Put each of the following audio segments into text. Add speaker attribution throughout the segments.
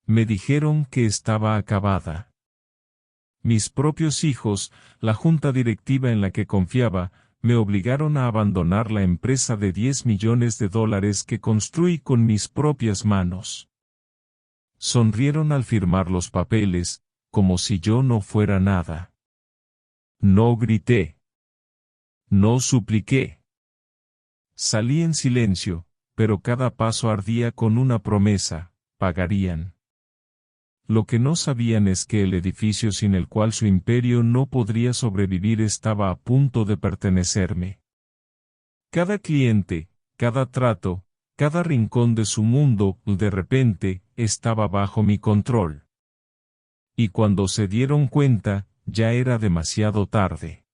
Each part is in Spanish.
Speaker 1: Me dijeron que estaba acabada. Mis propios hijos, la junta directiva en la que confiaba, me obligaron a abandonar la empresa de $10 millones que construí con mis propias manos. Sonrieron al firmar los papeles, como si yo no fuera nada. No grité. No supliqué. Salí en silencio, pero cada paso ardía con una promesa: pagarían. Lo que no sabían es que el edificio sin el cual su imperio no podría sobrevivir estaba a punto de pertenecerme. Cada cliente, cada trato, cada rincón de su mundo, de repente, estaba bajo mi control. Y cuando se dieron cuenta, ya era demasiado tarde.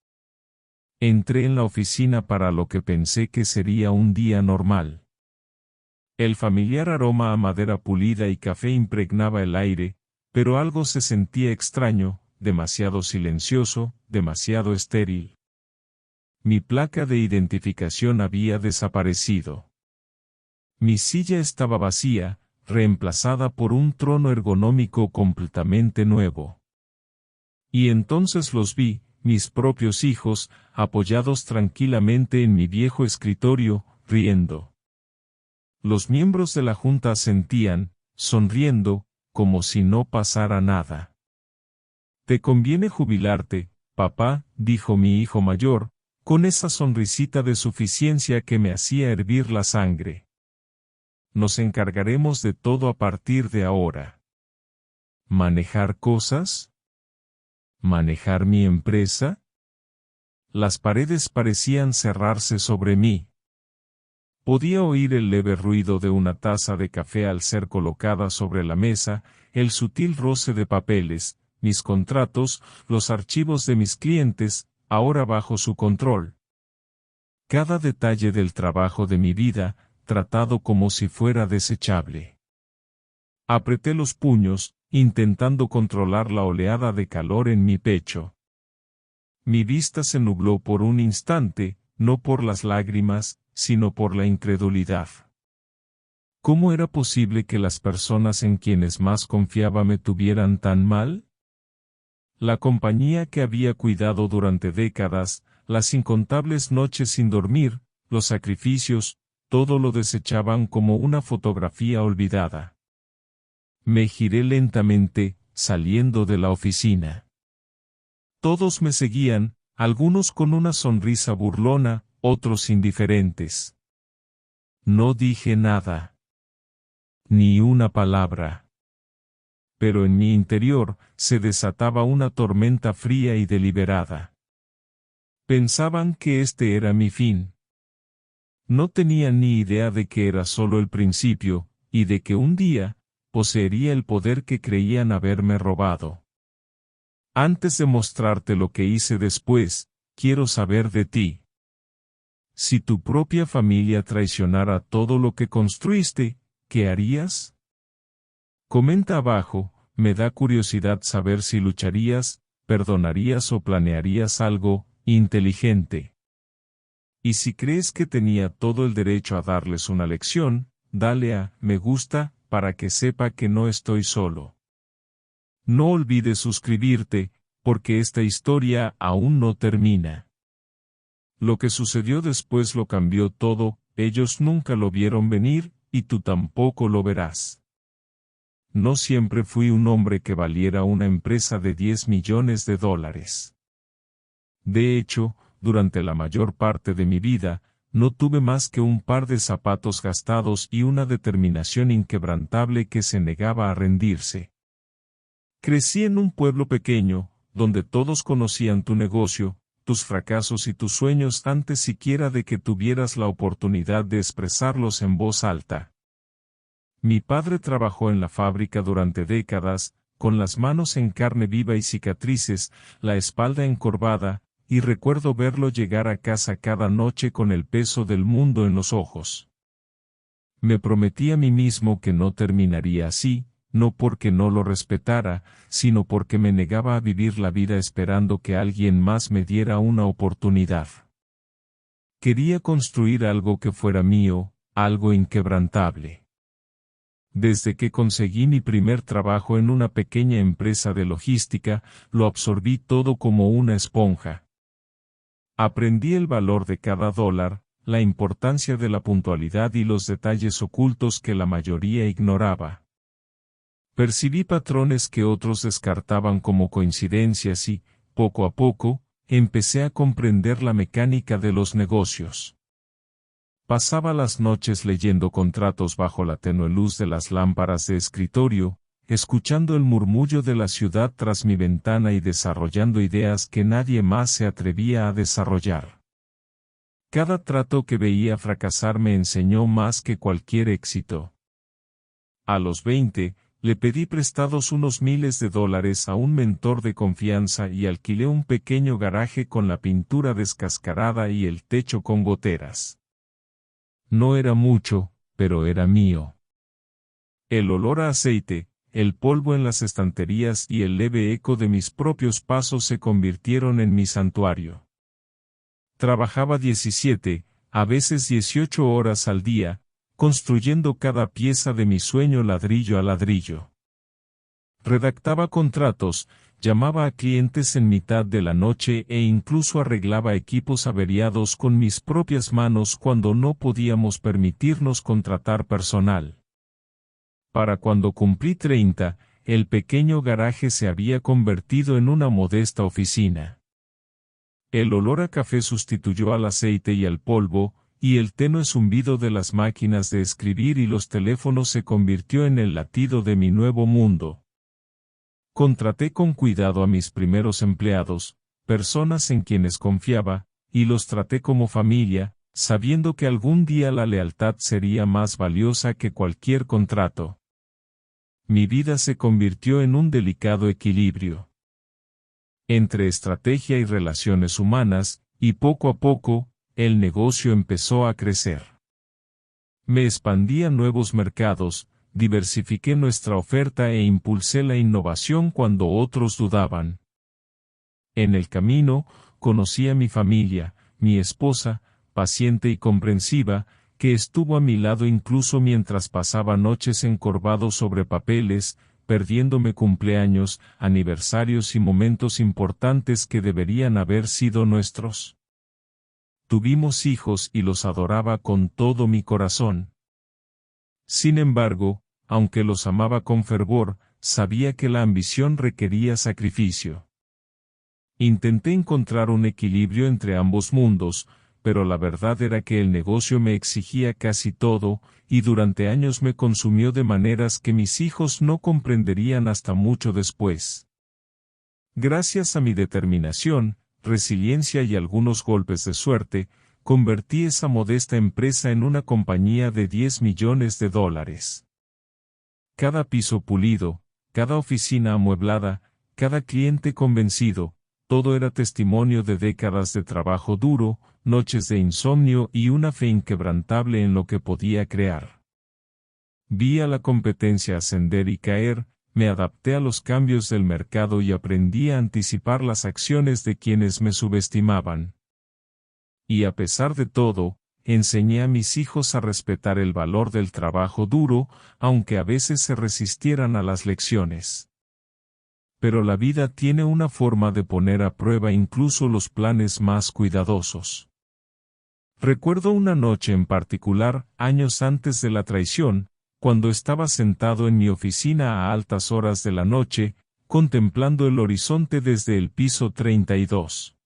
Speaker 1: Entré en la oficina para lo que pensé que sería un día normal. El familiar aroma a madera pulida y café impregnaba el aire, pero algo se sentía extraño, demasiado silencioso, demasiado estéril. Mi placa de identificación había desaparecido. Mi silla estaba vacía, reemplazada por un trono ergonómico completamente nuevo. Y entonces los vi, mis propios hijos, apoyados tranquilamente en mi viejo escritorio, riendo. Los miembros de la junta asentían, sonriendo, como si no pasara nada. «Te conviene jubilarte, papá», dijo mi hijo mayor, con esa sonrisita de suficiencia que me hacía hervir la sangre. «Nos encargaremos de todo a partir de ahora». ¿Manejar cosas? ¿Manejar mi empresa? Las paredes parecían cerrarse sobre mí. Podía oír el leve ruido de una taza de café al ser colocada sobre la mesa, el sutil roce de papeles, mis contratos, los archivos de mis clientes, ahora bajo su control. Cada detalle del trabajo de mi vida, tratado como si fuera desechable. Apreté los puños, intentando controlar la oleada de calor en mi pecho. Mi vista se nubló por un instante, no por las lágrimas, sino por la incredulidad. ¿Cómo era posible que las personas en quienes más confiaba me tuvieran tan mal? La compañía que había cuidado durante décadas, las incontables noches sin dormir, los sacrificios, todo lo desechaban como una fotografía olvidada. Me giré lentamente, saliendo de la oficina. Todos me seguían, algunos con una sonrisa burlona, otros indiferentes. No dije nada. Ni una palabra. Pero en mi interior, se desataba una tormenta fría y deliberada. Pensaban que este era mi fin. No tenían ni idea de que era solo el principio, y de que un día, poseería el poder que creían haberme robado. Antes de mostrarte lo que hice después, quiero saber de ti. Si tu propia familia traicionara todo lo que construiste, ¿qué harías? Comenta abajo, me da curiosidad saber si lucharías, perdonarías o planearías algo inteligente. Y si crees que tenía todo el derecho a darles una lección, dale a me gusta, para que sepa que no estoy solo. No olvides suscribirte, porque esta historia aún no termina. Lo que sucedió después lo cambió todo, ellos nunca lo vieron venir, y tú tampoco lo verás. No siempre fui un hombre que valiera una empresa de $10 millones. De hecho, durante la mayor parte de mi vida, no tuve más que un par de zapatos gastados y una determinación inquebrantable que se negaba a rendirse. Crecí en un pueblo pequeño, donde todos conocían tu negocio, tus fracasos y tus sueños antes siquiera de que tuvieras la oportunidad de expresarlos en voz alta. Mi padre trabajó en la fábrica durante décadas, con las manos en carne viva y cicatrices, la espalda encorvada, y recuerdo verlo llegar a casa cada noche con el peso del mundo en los ojos. Me prometí a mí mismo que no terminaría así, no porque no lo respetara, sino porque me negaba a vivir la vida esperando que alguien más me diera una oportunidad. Quería construir algo que fuera mío, algo inquebrantable. Desde que conseguí mi primer trabajo en una pequeña empresa de logística, lo absorbí todo como una esponja. Aprendí el valor de cada dólar, la importancia de la puntualidad y los detalles ocultos que la mayoría ignoraba. Percibí patrones que otros descartaban como coincidencias y, poco a poco, empecé a comprender la mecánica de los negocios. Pasaba las noches leyendo contratos bajo la tenue luz de las lámparas de escritorio, escuchando el murmullo de la ciudad tras mi ventana y desarrollando ideas que nadie más se atrevía a desarrollar. Cada trato que veía fracasar me enseñó más que cualquier éxito. A los 20, le pedí prestados unos miles de dólares a un mentor de confianza y alquilé un pequeño garaje con la pintura descascarada y el techo con goteras. No era mucho, pero era mío. El olor a aceite, el polvo en las estanterías y el leve eco de mis propios pasos se convirtieron en mi santuario. Trabajaba 17, a veces 18 horas al día, construyendo cada pieza de mi sueño ladrillo a ladrillo. Redactaba contratos, llamaba a clientes en mitad de la noche e incluso arreglaba equipos averiados con mis propias manos cuando no podíamos permitirnos contratar personal. Para cuando cumplí 30, el pequeño garaje se había convertido en una modesta oficina. El olor a café sustituyó al aceite y al polvo, y el tenue zumbido de las máquinas de escribir y los teléfonos se convirtió en el latido de mi nuevo mundo. Contraté con cuidado a mis primeros empleados, personas en quienes confiaba, y los traté como familia, sabiendo que algún día la lealtad sería más valiosa que cualquier contrato. Mi vida se convirtió en un delicado equilibrio entre estrategia y relaciones humanas, y poco a poco, el negocio empezó a crecer. Me expandí a nuevos mercados, diversifiqué nuestra oferta e impulsé la innovación cuando otros dudaban. En el camino, conocí a mi familia, mi esposa, paciente y comprensiva, que estuvo a mi lado incluso mientras pasaba noches encorvado sobre papeles, perdiéndome cumpleaños, aniversarios y momentos importantes que deberían haber sido nuestros. Tuvimos hijos y los adoraba con todo mi corazón. Sin embargo, aunque los amaba con fervor, sabía que la ambición requería sacrificio. Intenté encontrar un equilibrio entre ambos mundos, pero la verdad era que el negocio me exigía casi todo, y durante años me consumió de maneras que mis hijos no comprenderían hasta mucho después. Gracias a mi determinación, resiliencia y algunos golpes de suerte, convertí esa modesta empresa en una compañía de 10 millones de dólares. Cada piso pulido, cada oficina amueblada, cada cliente convencido, todo era testimonio de décadas de trabajo duro, noches de insomnio y una fe inquebrantable en lo que podía crear. Vi a la competencia ascender y caer, me adapté a los cambios del mercado y aprendí a anticipar las acciones de quienes me subestimaban. Y a pesar de todo, enseñé a mis hijos a respetar el valor del trabajo duro, aunque a veces se resistieran a las lecciones. Pero la vida tiene una forma de poner a prueba incluso los planes más cuidadosos. Recuerdo una noche en particular, años antes de la traición, cuando estaba sentado en mi oficina a altas horas de la noche, contemplando el horizonte desde el piso 32.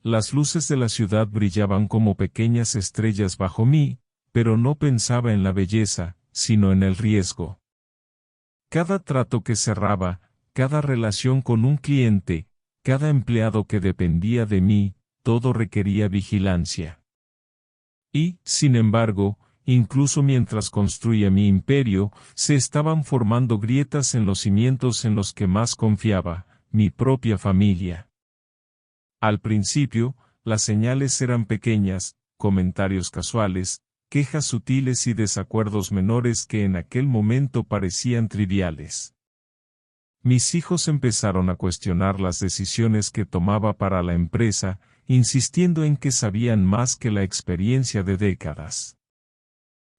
Speaker 1: Las luces de la ciudad brillaban como pequeñas estrellas bajo mí, pero no pensaba en la belleza, sino en el riesgo. Cada trato que cerraba, cada relación con un cliente, cada empleado que dependía de mí, todo requería vigilancia. Y, sin embargo, incluso mientras construía mi imperio, se estaban formando grietas en los cimientos en los que más confiaba, mi propia familia. Al principio, las señales eran pequeñas, comentarios casuales, quejas sutiles y desacuerdos menores que en aquel momento parecían triviales. Mis hijos empezaron a cuestionar las decisiones que tomaba para la empresa, insistiendo en que sabían más que la experiencia de décadas.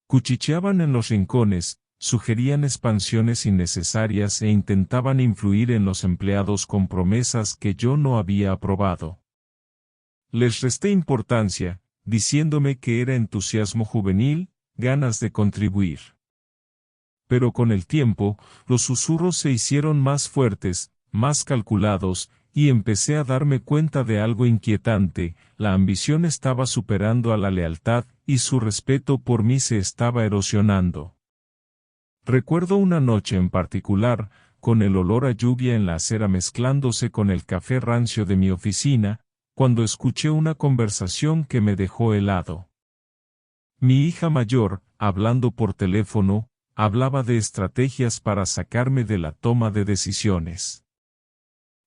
Speaker 1: Cuchicheaban en los rincones, sugerían expansiones innecesarias e intentaban influir en los empleados con promesas que yo no había aprobado. Les resté importancia, diciéndome que era entusiasmo juvenil, ganas de contribuir. Pero con el tiempo, los susurros se hicieron más fuertes, más calculados, y empecé a darme cuenta de algo inquietante: la ambición estaba superando a la lealtad, y su respeto por mí se estaba erosionando. Recuerdo una noche en particular, con el olor a lluvia en la acera mezclándose con el café rancio de mi oficina, cuando escuché una conversación que me dejó helado. Mi hija mayor, hablando por teléfono, hablaba de estrategias para sacarme de la toma de decisiones.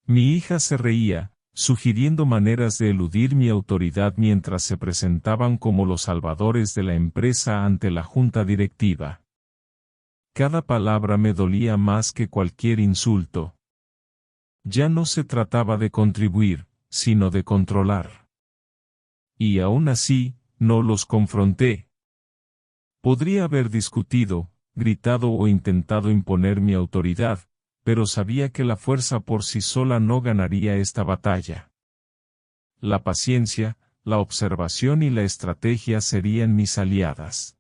Speaker 1: Mi hija se reía, sugiriendo maneras de eludir mi autoridad mientras se presentaban como los salvadores de la empresa ante la junta directiva. Cada palabra me dolía más que cualquier insulto. Ya no se trataba de contribuir, sino de controlar. Y aún así, no los confronté. Podría haber discutido, gritado o intentado imponer mi autoridad, pero sabía que la fuerza por sí sola no ganaría esta batalla. La paciencia, la observación y la estrategia serían mis aliadas.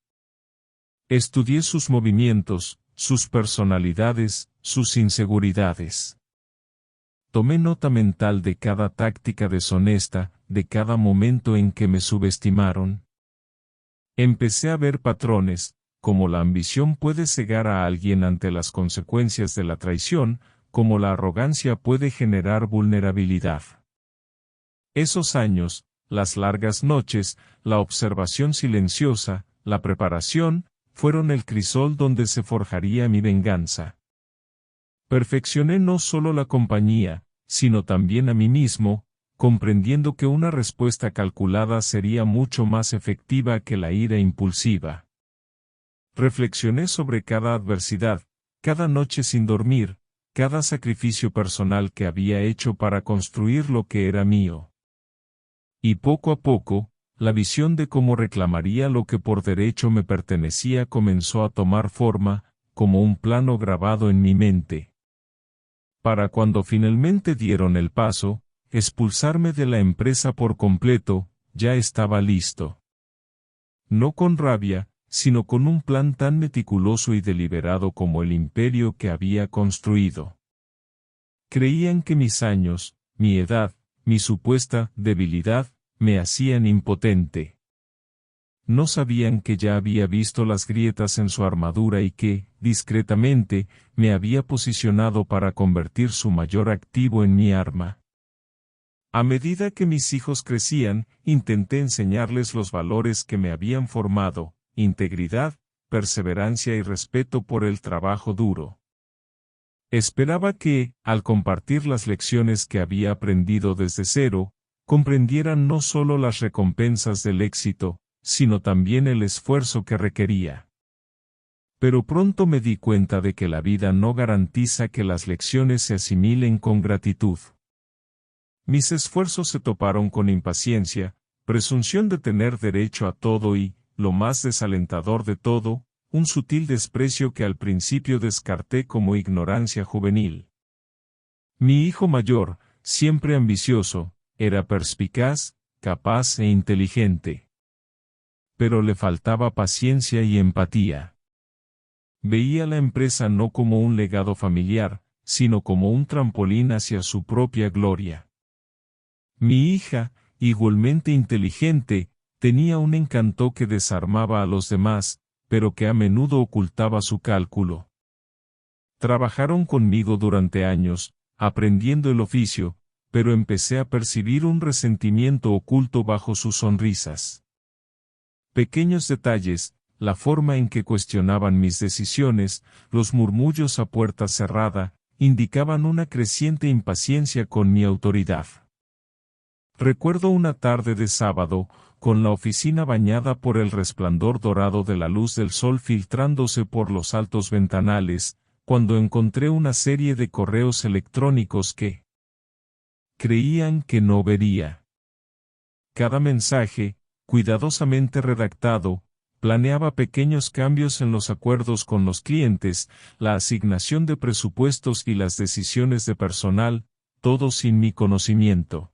Speaker 1: Estudié sus movimientos, sus personalidades, sus inseguridades. Tomé nota mental de cada táctica deshonesta, de cada momento en que me subestimaron. Empecé a ver patrones, como la ambición puede cegar a alguien ante las consecuencias de la traición, como la arrogancia puede generar vulnerabilidad. Esos años, las largas noches, la observación silenciosa, la preparación, fueron el crisol donde se forjaría mi venganza. Perfeccioné no solo la compañía, sino también a mí mismo, comprendiendo que una respuesta calculada sería mucho más efectiva que la ira impulsiva. Reflexioné sobre cada adversidad, cada noche sin dormir, cada sacrificio personal que había hecho para construir lo que era mío. Y poco a poco, la visión de cómo reclamaría lo que por derecho me pertenecía comenzó a tomar forma, como un plano grabado en mi mente. Para cuando finalmente dieron el paso, expulsarme de la empresa por completo, ya estaba listo. No con rabia, sino con un plan tan meticuloso y deliberado como el imperio que había construido. Creían que mis años, mi edad, mi supuesta debilidad, me hacían impotente. No sabían que ya había visto las grietas en su armadura y que, discretamente, me había posicionado para convertir su mayor activo en mi arma. A medida que mis hijos crecían, intenté enseñarles los valores que me habían formado: integridad, perseverancia y respeto por el trabajo duro. Esperaba que, al compartir las lecciones que había aprendido desde cero, comprendieran no solo las recompensas del éxito, sino también el esfuerzo que requería. Pero pronto me di cuenta de que la vida no garantiza que las lecciones se asimilen con gratitud. Mis esfuerzos se toparon con impaciencia, presunción de tener derecho a todo y, lo más desalentador de todo, un sutil desprecio que al principio descarté como ignorancia juvenil. Mi hijo mayor, siempre ambicioso, era perspicaz, capaz e inteligente. Pero le faltaba paciencia y empatía. Veía la empresa no como un legado familiar, sino como un trampolín hacia su propia gloria. Mi hija, igualmente inteligente, tenía un encanto que desarmaba a los demás, pero que a menudo ocultaba su cálculo. Trabajaron conmigo durante años, aprendiendo el oficio, pero empecé a percibir un resentimiento oculto bajo sus sonrisas. Pequeños detalles, la forma en que cuestionaban mis decisiones, los murmullos a puerta cerrada, indicaban una creciente impaciencia con mi autoridad. Recuerdo una tarde de sábado, con la oficina bañada por el resplandor dorado de la luz del sol filtrándose por los altos ventanales, cuando encontré una serie de correos electrónicos que creían que no vería. Cada mensaje, cuidadosamente redactado, Planeaba pequeños cambios en los acuerdos con los clientes, la asignación de presupuestos y las decisiones de personal, todo sin mi conocimiento.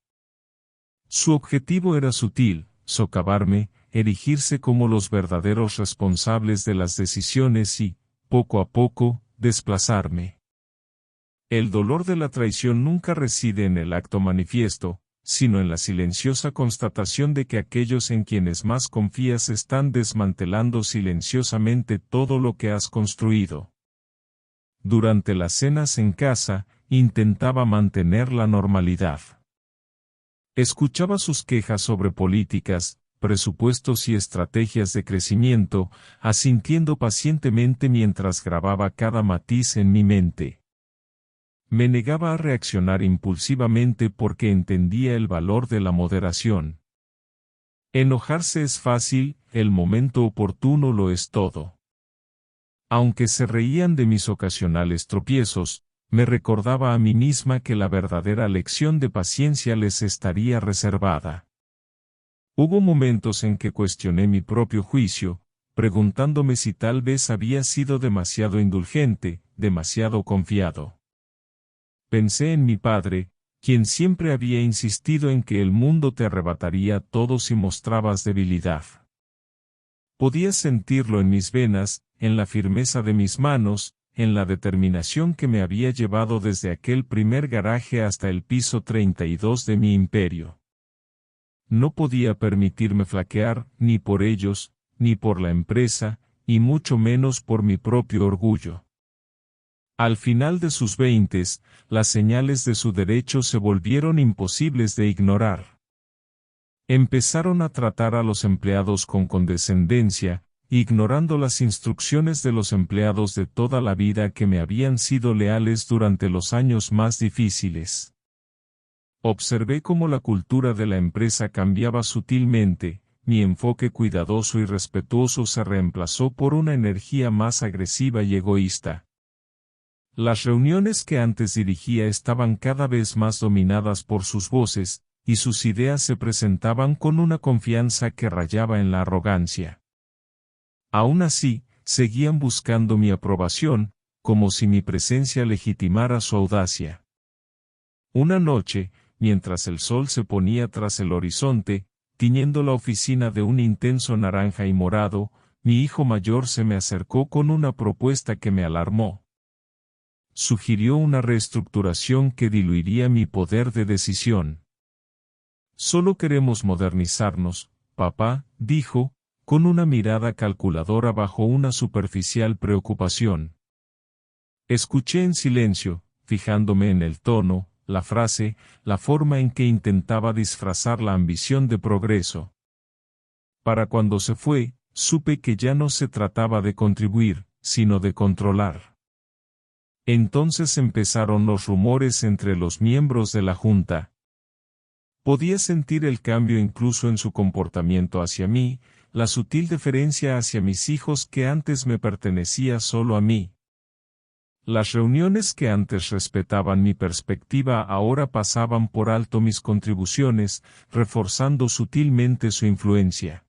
Speaker 1: Su objetivo era sutil: socavarme, erigirse como los verdaderos responsables de las decisiones y, poco a poco, desplazarme. El dolor de la traición nunca reside en el acto manifiesto, sino en la silenciosa constatación de que aquellos en quienes más confías están desmantelando silenciosamente todo lo que has construido. Durante las cenas en casa, intentaba mantener la normalidad. Escuchaba sus quejas sobre políticas, presupuestos y estrategias de crecimiento, asintiendo pacientemente mientras grababa cada matiz en mi mente. Me negaba a reaccionar impulsivamente porque entendía el valor de la moderación. Enojarse es fácil, el momento oportuno lo es todo. Aunque se reían de mis ocasionales tropiezos, me recordaba a mí misma que la verdadera lección de paciencia les estaría reservada. Hubo momentos en que cuestioné mi propio juicio, preguntándome si tal vez había sido demasiado indulgente, demasiado confiado. Pensé en mi padre, quien siempre había insistido en que el mundo te arrebataría todo si mostrabas debilidad. Podía sentirlo en mis venas, en la firmeza de mis manos, en la determinación que me había llevado desde aquel primer garaje hasta el piso 32 de mi imperio. No podía permitirme flaquear, ni por ellos, ni por la empresa, y mucho menos por mi propio orgullo. Al final de sus 20, las señales de su derecho se volvieron imposibles de ignorar. Empezaron a tratar a los empleados con condescendencia, ignorando las instrucciones de los empleados de toda la vida que me habían sido leales durante los años más difíciles. Observé cómo la cultura de la empresa cambiaba sutilmente, mi enfoque cuidadoso y respetuoso se reemplazó por una energía más agresiva y egoísta. Las reuniones que antes dirigía estaban cada vez más dominadas por sus voces, y sus ideas se presentaban con una confianza que rayaba en la arrogancia. Aún así, seguían buscando mi aprobación, como si mi presencia legitimara su audacia. Una noche, mientras el sol se ponía tras el horizonte, tiñendo la oficina de un intenso naranja y morado, mi hijo mayor se me acercó con una propuesta que me alarmó. Sugirió una reestructuración que diluiría mi poder de decisión. Solo queremos modernizarnos, papá, dijo, con una mirada calculadora bajo una superficial preocupación. Escuché en silencio, fijándome en el tono, la frase, la forma en que intentaba disfrazar la ambición de progreso. Para cuando se fue, supe que ya no se trataba de contribuir, sino de controlar. Entonces empezaron los rumores entre los miembros de la junta. Podía sentir el cambio incluso en su comportamiento hacia mí, la sutil deferencia hacia mis hijos que antes me pertenecía solo a mí. Las reuniones que antes respetaban mi perspectiva ahora pasaban por alto mis contribuciones, reforzando sutilmente su influencia.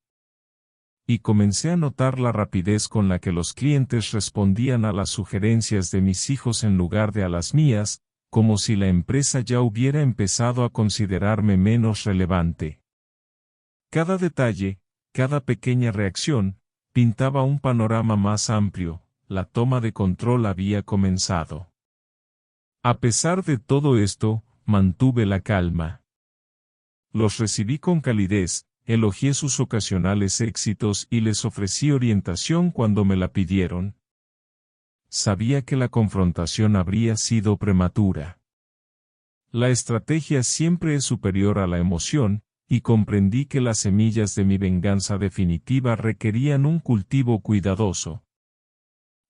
Speaker 1: Y comencé a notar la rapidez con la que los clientes respondían a las sugerencias de mis hijos en lugar de a las mías, como si la empresa ya hubiera empezado a considerarme menos relevante. Cada detalle, cada pequeña reacción, pintaba un panorama más amplio. La toma de control había comenzado. A pesar de todo esto, mantuve la calma. Los recibí con calidez, elogié sus ocasionales éxitos y les ofrecí orientación cuando me la pidieron. Sabía que la confrontación habría sido prematura. La estrategia siempre es superior a la emoción, y comprendí que las semillas de mi venganza definitiva requerían un cultivo cuidadoso.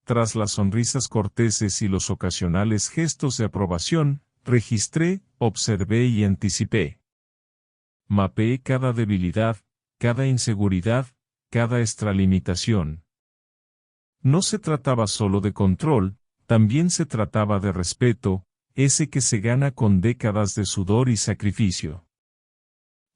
Speaker 1: Tras las sonrisas corteses y los ocasionales gestos de aprobación, registré, observé y anticipé. Mapeé cada debilidad, cada inseguridad, cada extralimitación. No se trataba solo de control, también se trataba de respeto, ese que se gana con décadas de sudor y sacrificio.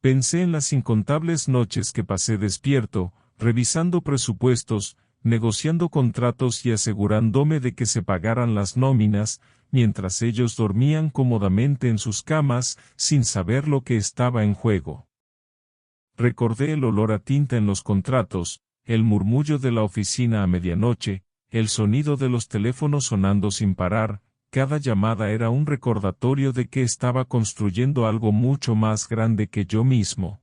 Speaker 1: Pensé en las incontables noches que pasé despierto, revisando presupuestos, negociando contratos y asegurándome de que se pagaran las nóminas, mientras ellos dormían cómodamente en sus camas, sin saber lo que estaba en juego. Recordé el olor a tinta en los contratos, el murmullo de la oficina a medianoche, el sonido de los teléfonos sonando sin parar. Cada llamada era un recordatorio de que estaba construyendo algo mucho más grande que yo mismo.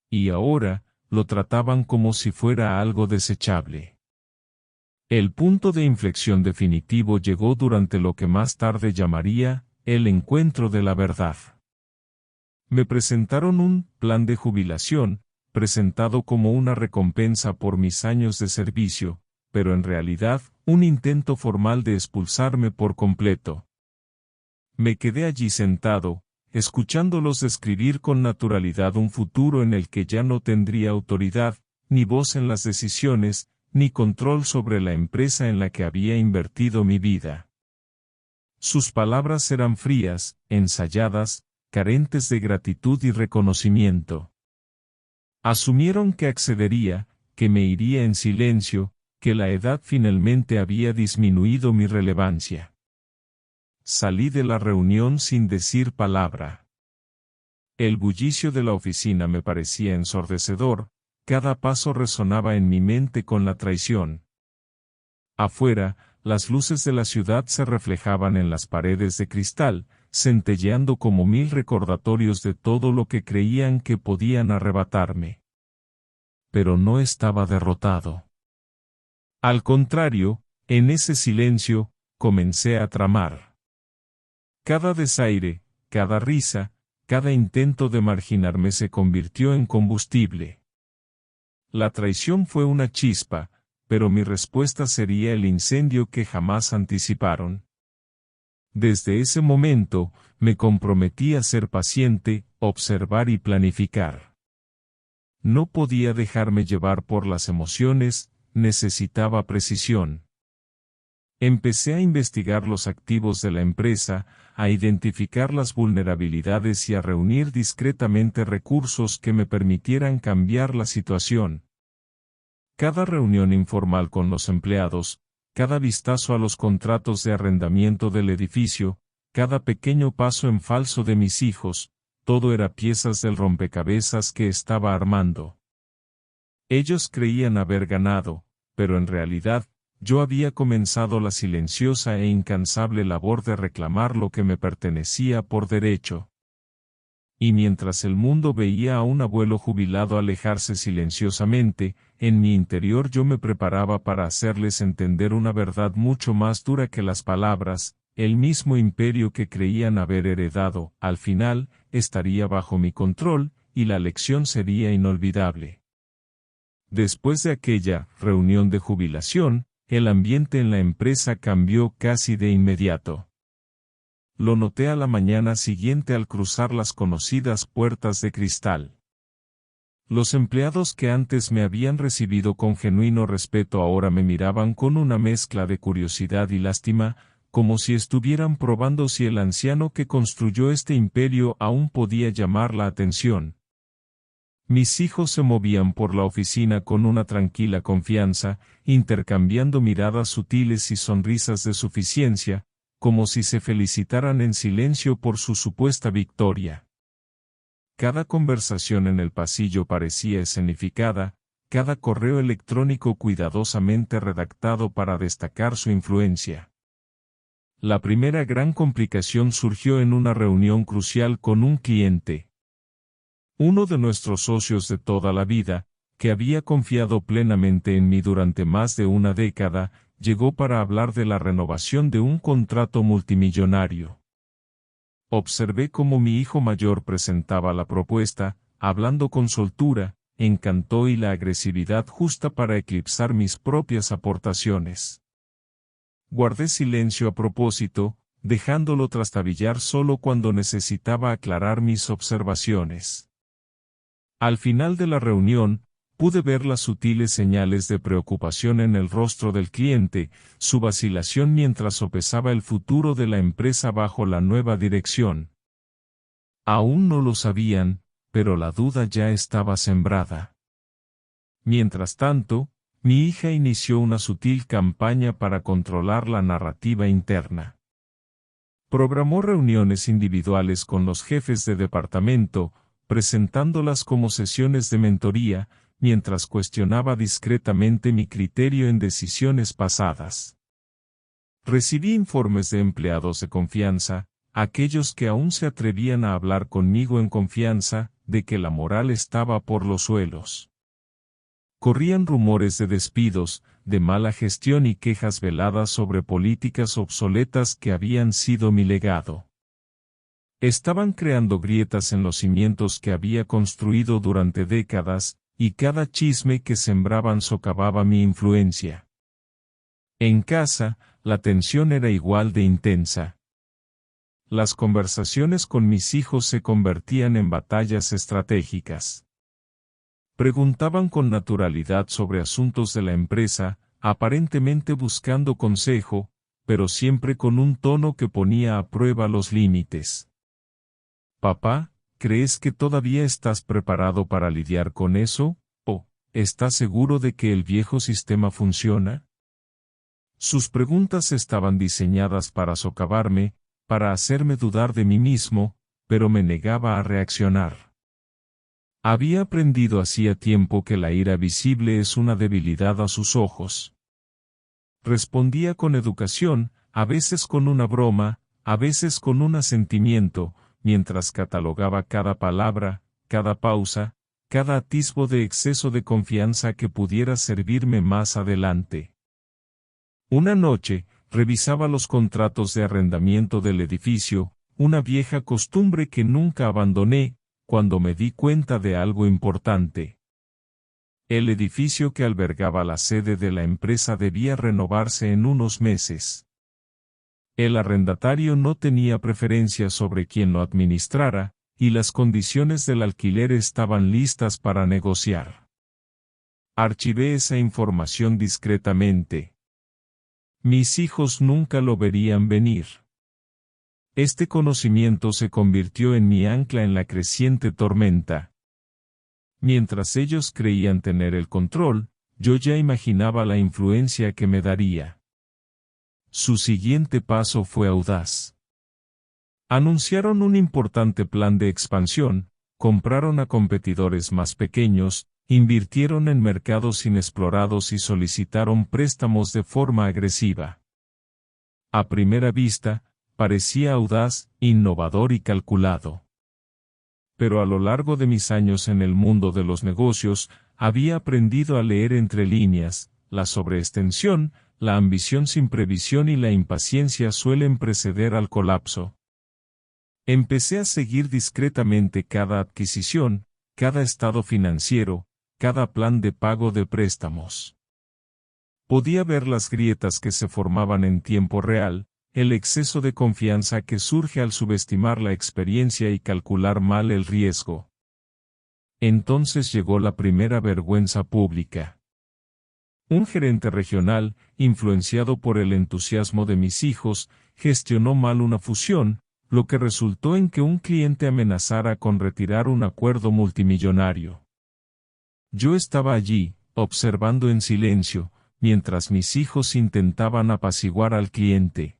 Speaker 1: Y ahora, lo trataban como si fuera algo desechable. El punto de inflexión definitivo llegó durante lo que más tarde llamaría el encuentro de la verdad. Me presentaron un plan de jubilación, presentado como una recompensa por mis años de servicio, pero en realidad, un intento formal de expulsarme por completo. Me quedé allí sentado, escuchándolos describir con naturalidad un futuro en el que ya no tendría autoridad, ni voz en las decisiones, ni control sobre la empresa en la que había invertido mi vida. Sus palabras eran frías, ensayadas, carentes de gratitud y reconocimiento. Asumieron que accedería, que me iría en silencio, que la edad finalmente había disminuido mi relevancia. Salí de la reunión sin decir palabra. El bullicio de la oficina me parecía ensordecedor, cada paso resonaba en mi mente con la traición. Afuera, las luces de la ciudad se reflejaban en las paredes de cristal, centelleando como 1000 recordatorios de todo lo que creían que podían arrebatarme. Pero no estaba derrotado. Al contrario, en ese silencio, comencé a tramar. Cada desaire, cada risa, cada intento de marginarme se convirtió en combustible. La traición fue una chispa, pero mi respuesta sería el incendio que jamás anticiparon. Desde ese momento, me comprometí a ser paciente, observar y planificar. No podía dejarme llevar por las emociones, necesitaba precisión. Empecé a investigar los activos de la empresa, a identificar las vulnerabilidades y a reunir discretamente recursos que me permitieran cambiar la situación. Cada reunión informal con los empleados, cada vistazo a los contratos de arrendamiento del edificio, cada pequeño paso en falso de mis hijos, todo era piezas del rompecabezas que estaba armando. Ellos creían haber ganado, pero en realidad, yo había comenzado la silenciosa e incansable labor de reclamar lo que me pertenecía por derecho. Y mientras el mundo veía a un abuelo jubilado alejarse silenciosamente, en mi interior yo me preparaba para hacerles entender una verdad mucho más dura que las palabras: el mismo imperio que creían haber heredado, al final, estaría bajo mi control, y la lección sería inolvidable. Después de aquella reunión de jubilación, el ambiente en la empresa cambió casi de inmediato. Lo noté a la mañana siguiente al cruzar las conocidas puertas de cristal. Los empleados que antes me habían recibido con genuino respeto ahora me miraban con una mezcla de curiosidad y lástima, como si estuvieran probando si el anciano que construyó este imperio aún podía llamar la atención. Mis hijos se movían por la oficina con una tranquila confianza, intercambiando miradas sutiles y sonrisas de suficiencia, como si se felicitaran en silencio por su supuesta victoria. Cada conversación en el pasillo parecía escenificada, cada correo electrónico cuidadosamente redactado para destacar su influencia. La primera gran complicación surgió en una reunión crucial con un cliente. Uno de nuestros socios de toda la vida, que había confiado plenamente en mí durante más de una década, llegó para hablar de la renovación de un contrato multimillonario. Observé cómo mi hijo mayor presentaba la propuesta, hablando con soltura, encantó y la agresividad justa para eclipsar mis propias aportaciones. Guardé silencio a propósito, dejándolo trastabillar solo cuando necesitaba aclarar mis observaciones. Al final de la reunión, pude ver las sutiles señales de preocupación en el rostro del cliente, su vacilación mientras sopesaba el futuro de la empresa bajo la nueva dirección. Aún no lo sabían, pero la duda ya estaba sembrada. Mientras tanto, mi hija inició una sutil campaña para controlar la narrativa interna. Programó reuniones individuales con los jefes de departamento, presentándolas como sesiones de mentoría, mientras cuestionaba discretamente mi criterio en decisiones pasadas. Recibí informes de empleados de confianza, aquellos que aún se atrevían a hablar conmigo en confianza, de que la moral estaba por los suelos. Corrían rumores de despidos, de mala gestión y quejas veladas sobre políticas obsoletas que habían sido mi legado. Estaban creando grietas en los cimientos que había construido durante décadas, y cada chisme que sembraban socavaba mi influencia. En casa, la tensión era igual de intensa. Las conversaciones con mis hijos se convertían en batallas estratégicas. Preguntaban con naturalidad sobre asuntos de la empresa, aparentemente buscando consejo, pero siempre con un tono que ponía a prueba los límites. Papá, ¿crees que todavía estás preparado para lidiar con eso? ¿O estás seguro de que el viejo sistema funciona? Sus preguntas estaban diseñadas para socavarme, para hacerme dudar de mí mismo, pero me negaba a reaccionar. Había aprendido hacía tiempo que la ira visible es una debilidad a sus ojos. Respondía con educación, a veces con una broma, a veces con un asentimiento, mientras catalogaba cada palabra, cada pausa, cada atisbo de exceso de confianza que pudiera servirme más adelante. Una noche, revisaba los contratos de arrendamiento del edificio, una vieja costumbre que nunca abandoné, cuando me di cuenta de algo importante. El edificio que albergaba la sede de la empresa debía renovarse en unos meses. El arrendatario no tenía preferencia sobre quién lo administrara, y las condiciones del alquiler estaban listas para negociar. Archivé esa información discretamente. Mis hijos nunca lo verían venir. Este conocimiento se convirtió en mi ancla en la creciente tormenta. Mientras ellos creían tener el control, yo ya imaginaba la influencia que me daría. Su siguiente paso fue audaz. Anunciaron un importante plan de expansión, compraron a competidores más pequeños, invirtieron en mercados inexplorados y solicitaron préstamos de forma agresiva. A primera vista, parecía audaz, innovador y calculado. Pero a lo largo de mis años en el mundo de los negocios, había aprendido a leer entre líneas: la sobreextensión, la ambición sin previsión y la impaciencia suelen preceder al colapso. Empecé a seguir discretamente cada adquisición, cada estado financiero, cada plan de pago de préstamos. Podía ver las grietas que se formaban en tiempo real, el exceso de confianza que surge al subestimar la experiencia y calcular mal el riesgo. Entonces llegó la primera vergüenza pública. Un gerente regional, influenciado por el entusiasmo de mis hijos, gestionó mal una fusión, lo que resultó en que un cliente amenazara con retirar un acuerdo multimillonario. Yo estaba allí, observando en silencio, mientras mis hijos intentaban apaciguar al cliente.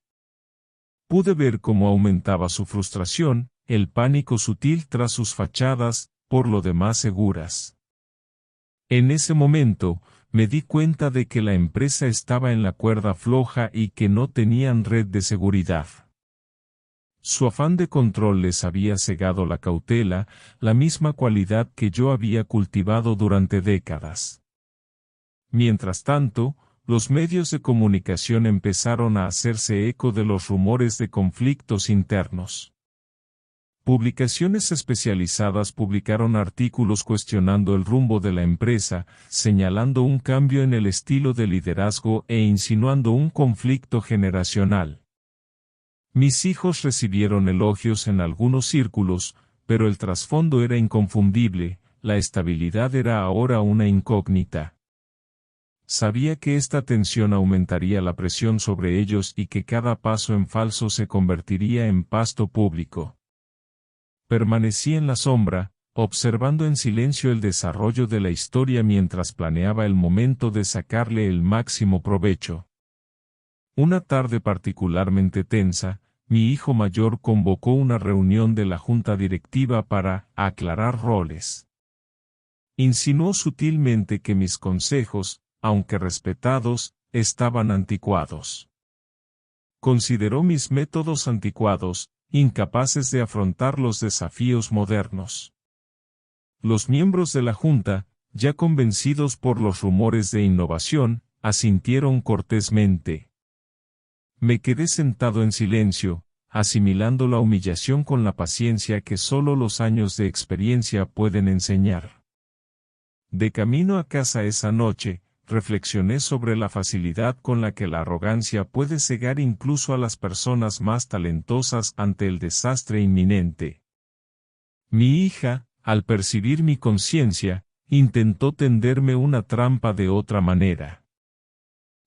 Speaker 1: Pude ver cómo aumentaba su frustración, el pánico sutil tras sus fachadas, por lo demás seguras. En ese momento, me di cuenta de que la empresa estaba en la cuerda floja y que no tenían red de seguridad. Su afán de control les había cegado la cautela, la misma cualidad que yo había cultivado durante décadas. Mientras tanto, los medios de comunicación empezaron a hacerse eco de los rumores de conflictos internos. Publicaciones especializadas publicaron artículos cuestionando el rumbo de la empresa, señalando un cambio en el estilo de liderazgo e insinuando un conflicto generacional. Mis hijos recibieron elogios en algunos círculos, pero el trasfondo era inconfundible: la estabilidad era ahora una incógnita. Sabía que esta tensión aumentaría la presión sobre ellos y que cada paso en falso se convertiría en pasto público. Permanecí en la sombra, observando en silencio el desarrollo de la historia mientras planeaba el momento de sacarle el máximo provecho. Una tarde particularmente tensa, mi hijo mayor convocó una reunión de la junta directiva para aclarar roles. Insinuó sutilmente que mis consejos, aunque respetados, estaban anticuados. Consideró mis métodos anticuados, incapaces de afrontar los desafíos modernos. Los miembros de la junta, ya convencidos por los rumores de innovación, asintieron cortésmente. Me quedé sentado en silencio, asimilando la humillación con la paciencia que solo los años de experiencia pueden enseñar. De camino a casa esa noche, reflexioné sobre la facilidad con la que la arrogancia puede cegar incluso a las personas más talentosas ante el desastre inminente. Mi hija, al percibir mi conciencia, intentó tenderme una trampa de otra manera.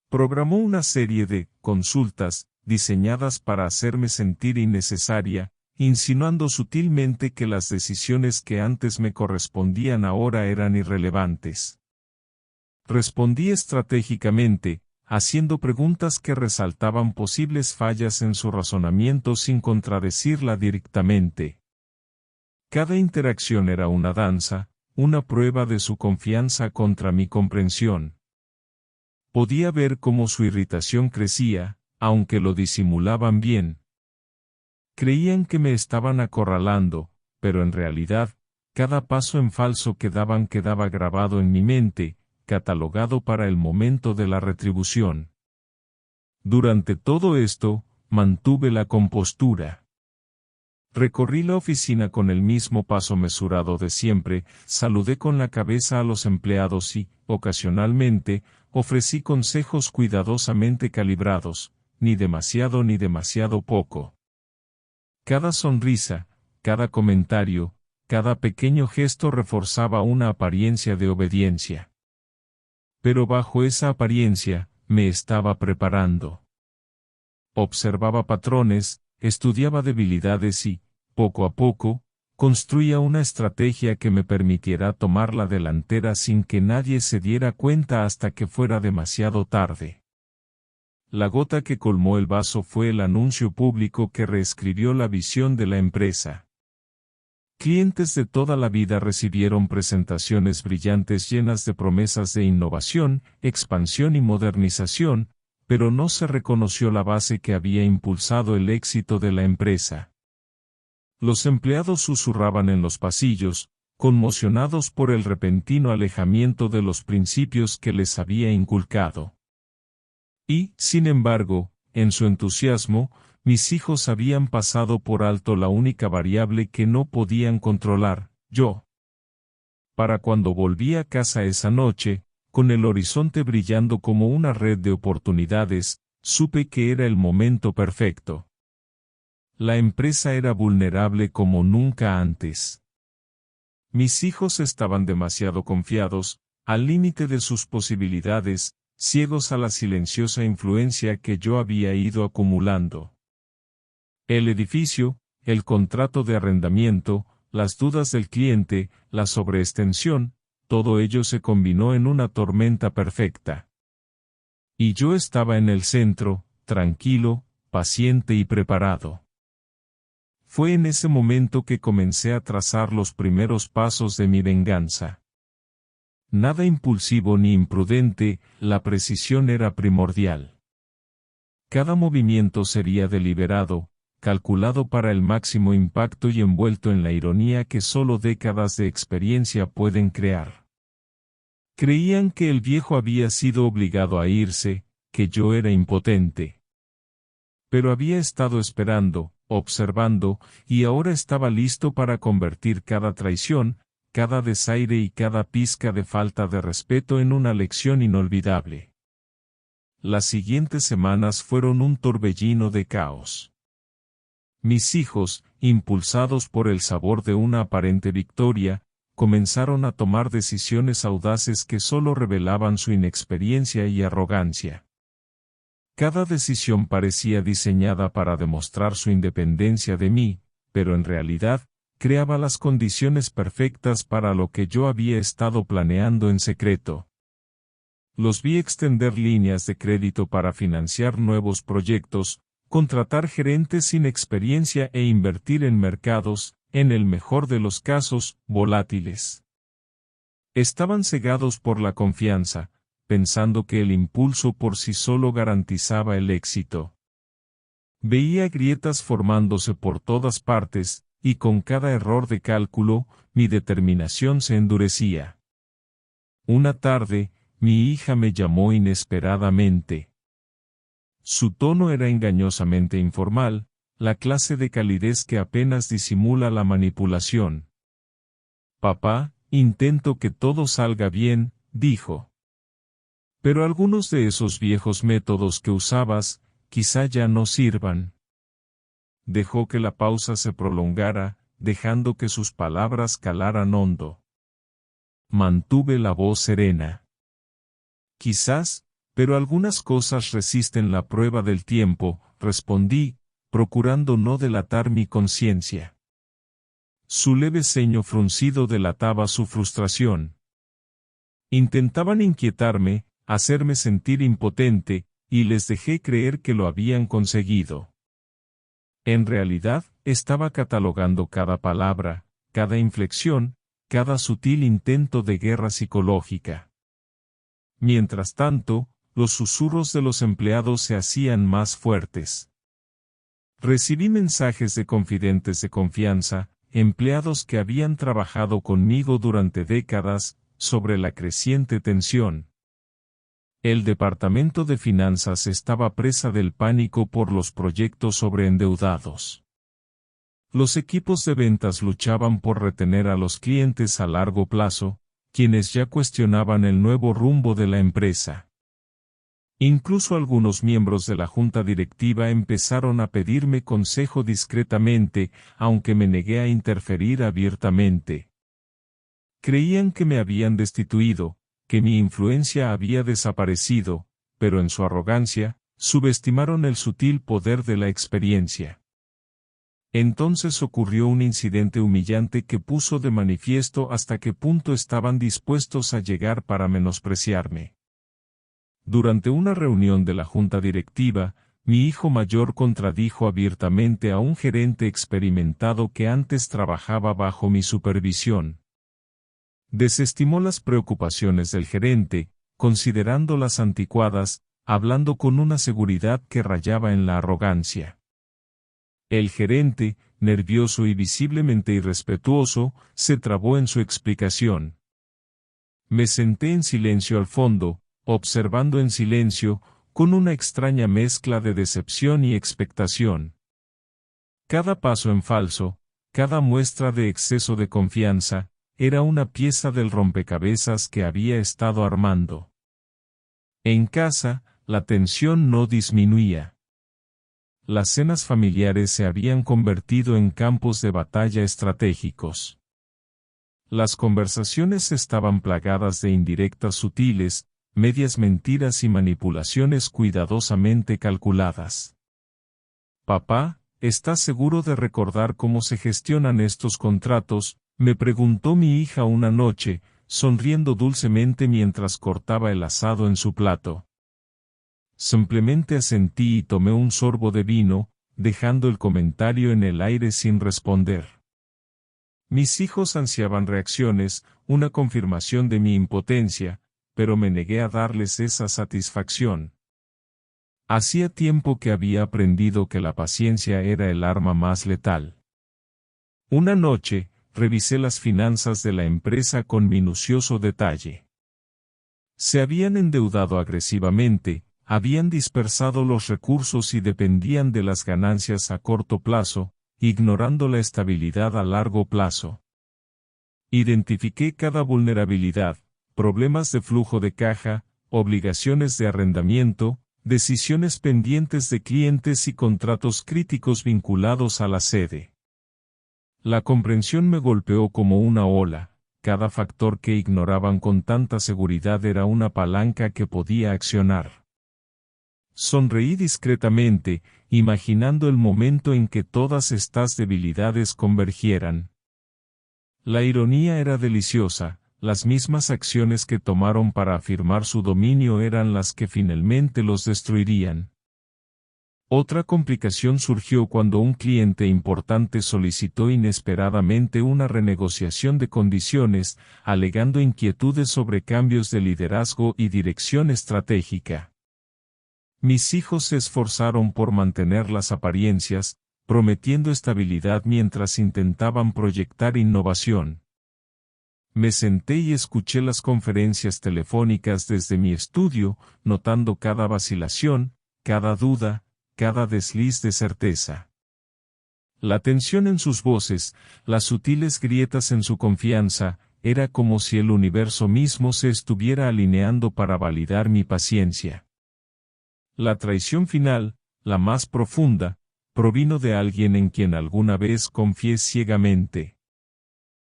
Speaker 1: Programó una serie de consultas, diseñadas para hacerme sentir innecesaria, insinuando sutilmente que las decisiones que antes me correspondían ahora eran irrelevantes. Respondí estratégicamente, haciendo preguntas que resaltaban posibles fallas en su razonamiento sin contradecirla directamente. Cada interacción era una danza, una prueba de su confianza contra mi comprensión. Podía ver cómo su irritación crecía, aunque lo disimulaban bien. Creían que me estaban acorralando, pero en realidad, cada paso en falso que daban quedaba grabado en mi mente, catalogado para el momento de la retribución. Durante todo esto, mantuve la compostura. Recorrí la oficina con el mismo paso mesurado de siempre, saludé con la cabeza a los empleados y, ocasionalmente, ofrecí consejos cuidadosamente calibrados, ni demasiado poco. Cada sonrisa, cada comentario, cada pequeño gesto reforzaba una apariencia de obediencia. Pero bajo esa apariencia, me estaba preparando. Observaba patrones, estudiaba debilidades y, poco a poco, construía una estrategia que me permitiera tomar la delantera sin que nadie se diera cuenta hasta que fuera demasiado tarde. La gota que colmó el vaso fue el anuncio público que reescribió la visión de la empresa. Clientes de toda la vida recibieron presentaciones brillantes llenas de promesas de innovación, expansión y modernización, pero no se reconoció la base que había impulsado el éxito de la empresa. Los empleados susurraban en los pasillos, conmocionados por el repentino alejamiento de los principios que les había inculcado. Y, sin embargo, en su entusiasmo, mis hijos habían pasado por alto la única variable que no podían controlar, yo. Para cuando volví a casa esa noche, con el horizonte brillando como una red de oportunidades, supe que era el momento perfecto. La empresa era vulnerable como nunca antes. Mis hijos estaban demasiado confiados, al límite de sus posibilidades, ciegos a la silenciosa influencia que yo había ido acumulando. El edificio, el contrato de arrendamiento, las dudas del cliente, la sobreextensión, todo ello se combinó en una tormenta perfecta. Y yo estaba en el centro, tranquilo, paciente y preparado. Fue en ese momento que comencé a trazar los primeros pasos de mi venganza. Nada impulsivo ni imprudente, la precisión era primordial. Cada movimiento sería deliberado, calculado para el máximo impacto y envuelto en la ironía que solo décadas de experiencia pueden crear. Creían que el viejo había sido obligado a irse, que yo era impotente. Pero había estado esperando, observando, y ahora estaba listo para convertir cada traición, cada desaire y cada pizca de falta de respeto en una lección inolvidable. Las siguientes semanas fueron un torbellino de caos. Mis hijos, impulsados por el sabor de una aparente victoria, comenzaron a tomar decisiones audaces que solo revelaban su inexperiencia y arrogancia. Cada decisión parecía diseñada para demostrar su independencia de mí, pero en realidad, creaba las condiciones perfectas para lo que yo había estado planeando en secreto. Los vi extender líneas de crédito para financiar nuevos proyectos, contratar gerentes sin experiencia e invertir en mercados, en el mejor de los casos, volátiles. Estaban cegados por la confianza, pensando que el impulso por sí solo garantizaba el éxito. Veía grietas formándose por todas partes, y con cada error de cálculo, mi determinación se endurecía. Una tarde, mi hija me llamó inesperadamente. Su tono era engañosamente informal, la clase de calidez que apenas disimula la manipulación. «Papá, intento que todo salga bien», dijo. «Pero algunos de esos viejos métodos que usabas, quizá ya no sirvan». Dejó que la pausa se prolongara, dejando que sus palabras calaran hondo. Mantuve la voz serena. «Quizás, pero algunas cosas resisten la prueba del tiempo», respondí, procurando no delatar mi conciencia. Su leve ceño fruncido delataba su frustración. Intentaban inquietarme, hacerme sentir impotente, y les dejé creer que lo habían conseguido. En realidad, estaba catalogando cada palabra, cada inflexión, cada sutil intento de guerra psicológica. Mientras tanto, los susurros de los empleados se hacían más fuertes. Recibí mensajes de confidentes de confianza, empleados que habían trabajado conmigo durante décadas, sobre la creciente tensión. El departamento de finanzas estaba presa del pánico por los proyectos sobreendeudados. Los equipos de ventas luchaban por retener a los clientes a largo plazo, quienes ya cuestionaban el nuevo rumbo de la empresa. Incluso algunos miembros de la junta directiva empezaron a pedirme consejo discretamente, aunque me negué a interferir abiertamente. Creían que me habían destituido, que mi influencia había desaparecido, pero en su arrogancia, subestimaron el sutil poder de la experiencia. Entonces ocurrió un incidente humillante que puso de manifiesto hasta qué punto estaban dispuestos a llegar para menospreciarme. Durante una reunión de la junta directiva, mi hijo mayor contradijo abiertamente a un gerente experimentado que antes trabajaba bajo mi supervisión. Desestimó las preocupaciones del gerente, considerándolas anticuadas, hablando con una seguridad que rayaba en la arrogancia. El gerente, nervioso y visiblemente irrespetuoso, se trabó en su explicación. Me senté en silencio al fondo, observando en silencio, con una extraña mezcla de decepción y expectación. Cada paso en falso, cada muestra de exceso de confianza, era una pieza del rompecabezas que había estado armando. En casa, la tensión no disminuía. Las cenas familiares se habían convertido en campos de batalla estratégicos. Las conversaciones estaban plagadas de indirectas sutiles, medias mentiras y manipulaciones cuidadosamente calculadas. «Papá, ¿estás seguro de recordar cómo se gestionan estos contratos?», me preguntó mi hija una noche, sonriendo dulcemente mientras cortaba el asado en su plato. Simplemente asentí y tomé un sorbo de vino, dejando el comentario en el aire sin responder. Mis hijos ansiaban reacciones, una confirmación de mi impotencia, pero me negué a darles esa satisfacción. Hacía tiempo que había aprendido que la paciencia era el arma más letal. Una noche, revisé las finanzas de la empresa con minucioso detalle. Se habían endeudado agresivamente, habían dispersado los recursos y dependían de las ganancias a corto plazo, ignorando la estabilidad a largo plazo. Identifiqué cada vulnerabilidad, problemas de flujo de caja, obligaciones de arrendamiento, decisiones pendientes de clientes y contratos críticos vinculados a la sede. La comprensión me golpeó como una ola, cada factor que ignoraban con tanta seguridad era una palanca que podía accionar. Sonreí discretamente, imaginando el momento en que todas estas debilidades convergieran. La ironía era deliciosa, las mismas acciones que tomaron para afirmar su dominio eran las que finalmente los destruirían. Otra complicación surgió cuando un cliente importante solicitó inesperadamente una renegociación de condiciones, alegando inquietudes sobre cambios de liderazgo y dirección estratégica. Mis hijos se esforzaron por mantener las apariencias, prometiendo estabilidad mientras intentaban proyectar innovación. Me senté y escuché las conferencias telefónicas desde mi estudio, notando cada vacilación, cada duda, cada desliz de certeza. La tensión en sus voces, las sutiles grietas en su confianza, era como si el universo mismo se estuviera alineando para validar mi paciencia. La traición final, la más profunda, provino de alguien en quien alguna vez confié ciegamente.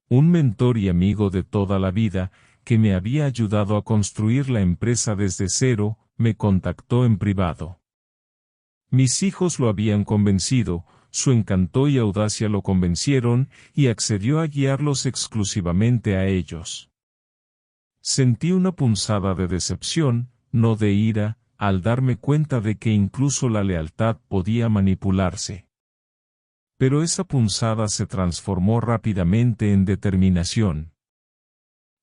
Speaker 1: Un mentor y amigo de toda la vida, que me había ayudado a construir la empresa desde cero, me contactó en privado. Mis hijos lo habían convencido, su encanto y audacia lo convencieron, y accedió a guiarlos exclusivamente a ellos. Sentí una punzada de decepción, no de ira, al darme cuenta de que incluso la lealtad podía manipularse. Pero esa punzada se transformó rápidamente en determinación.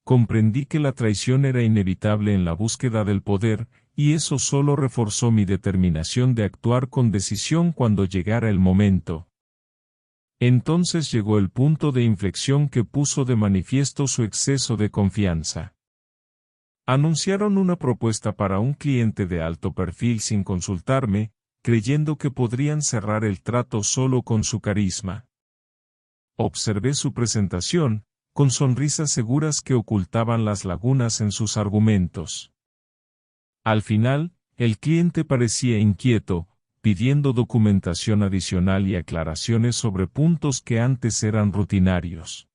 Speaker 1: Comprendí que la traición era inevitable en la búsqueda del poder, y eso solo reforzó mi determinación de actuar con decisión cuando llegara el momento. Entonces llegó el punto de inflexión que puso de manifiesto su exceso de confianza. Anunciaron una propuesta para un cliente de alto perfil sin consultarme, creyendo que podrían cerrar el trato solo con su carisma. Observé su presentación, con sonrisas seguras que ocultaban las lagunas en sus argumentos. Al final, el cliente parecía inquieto, pidiendo documentación adicional y aclaraciones sobre puntos que antes eran rutinarios.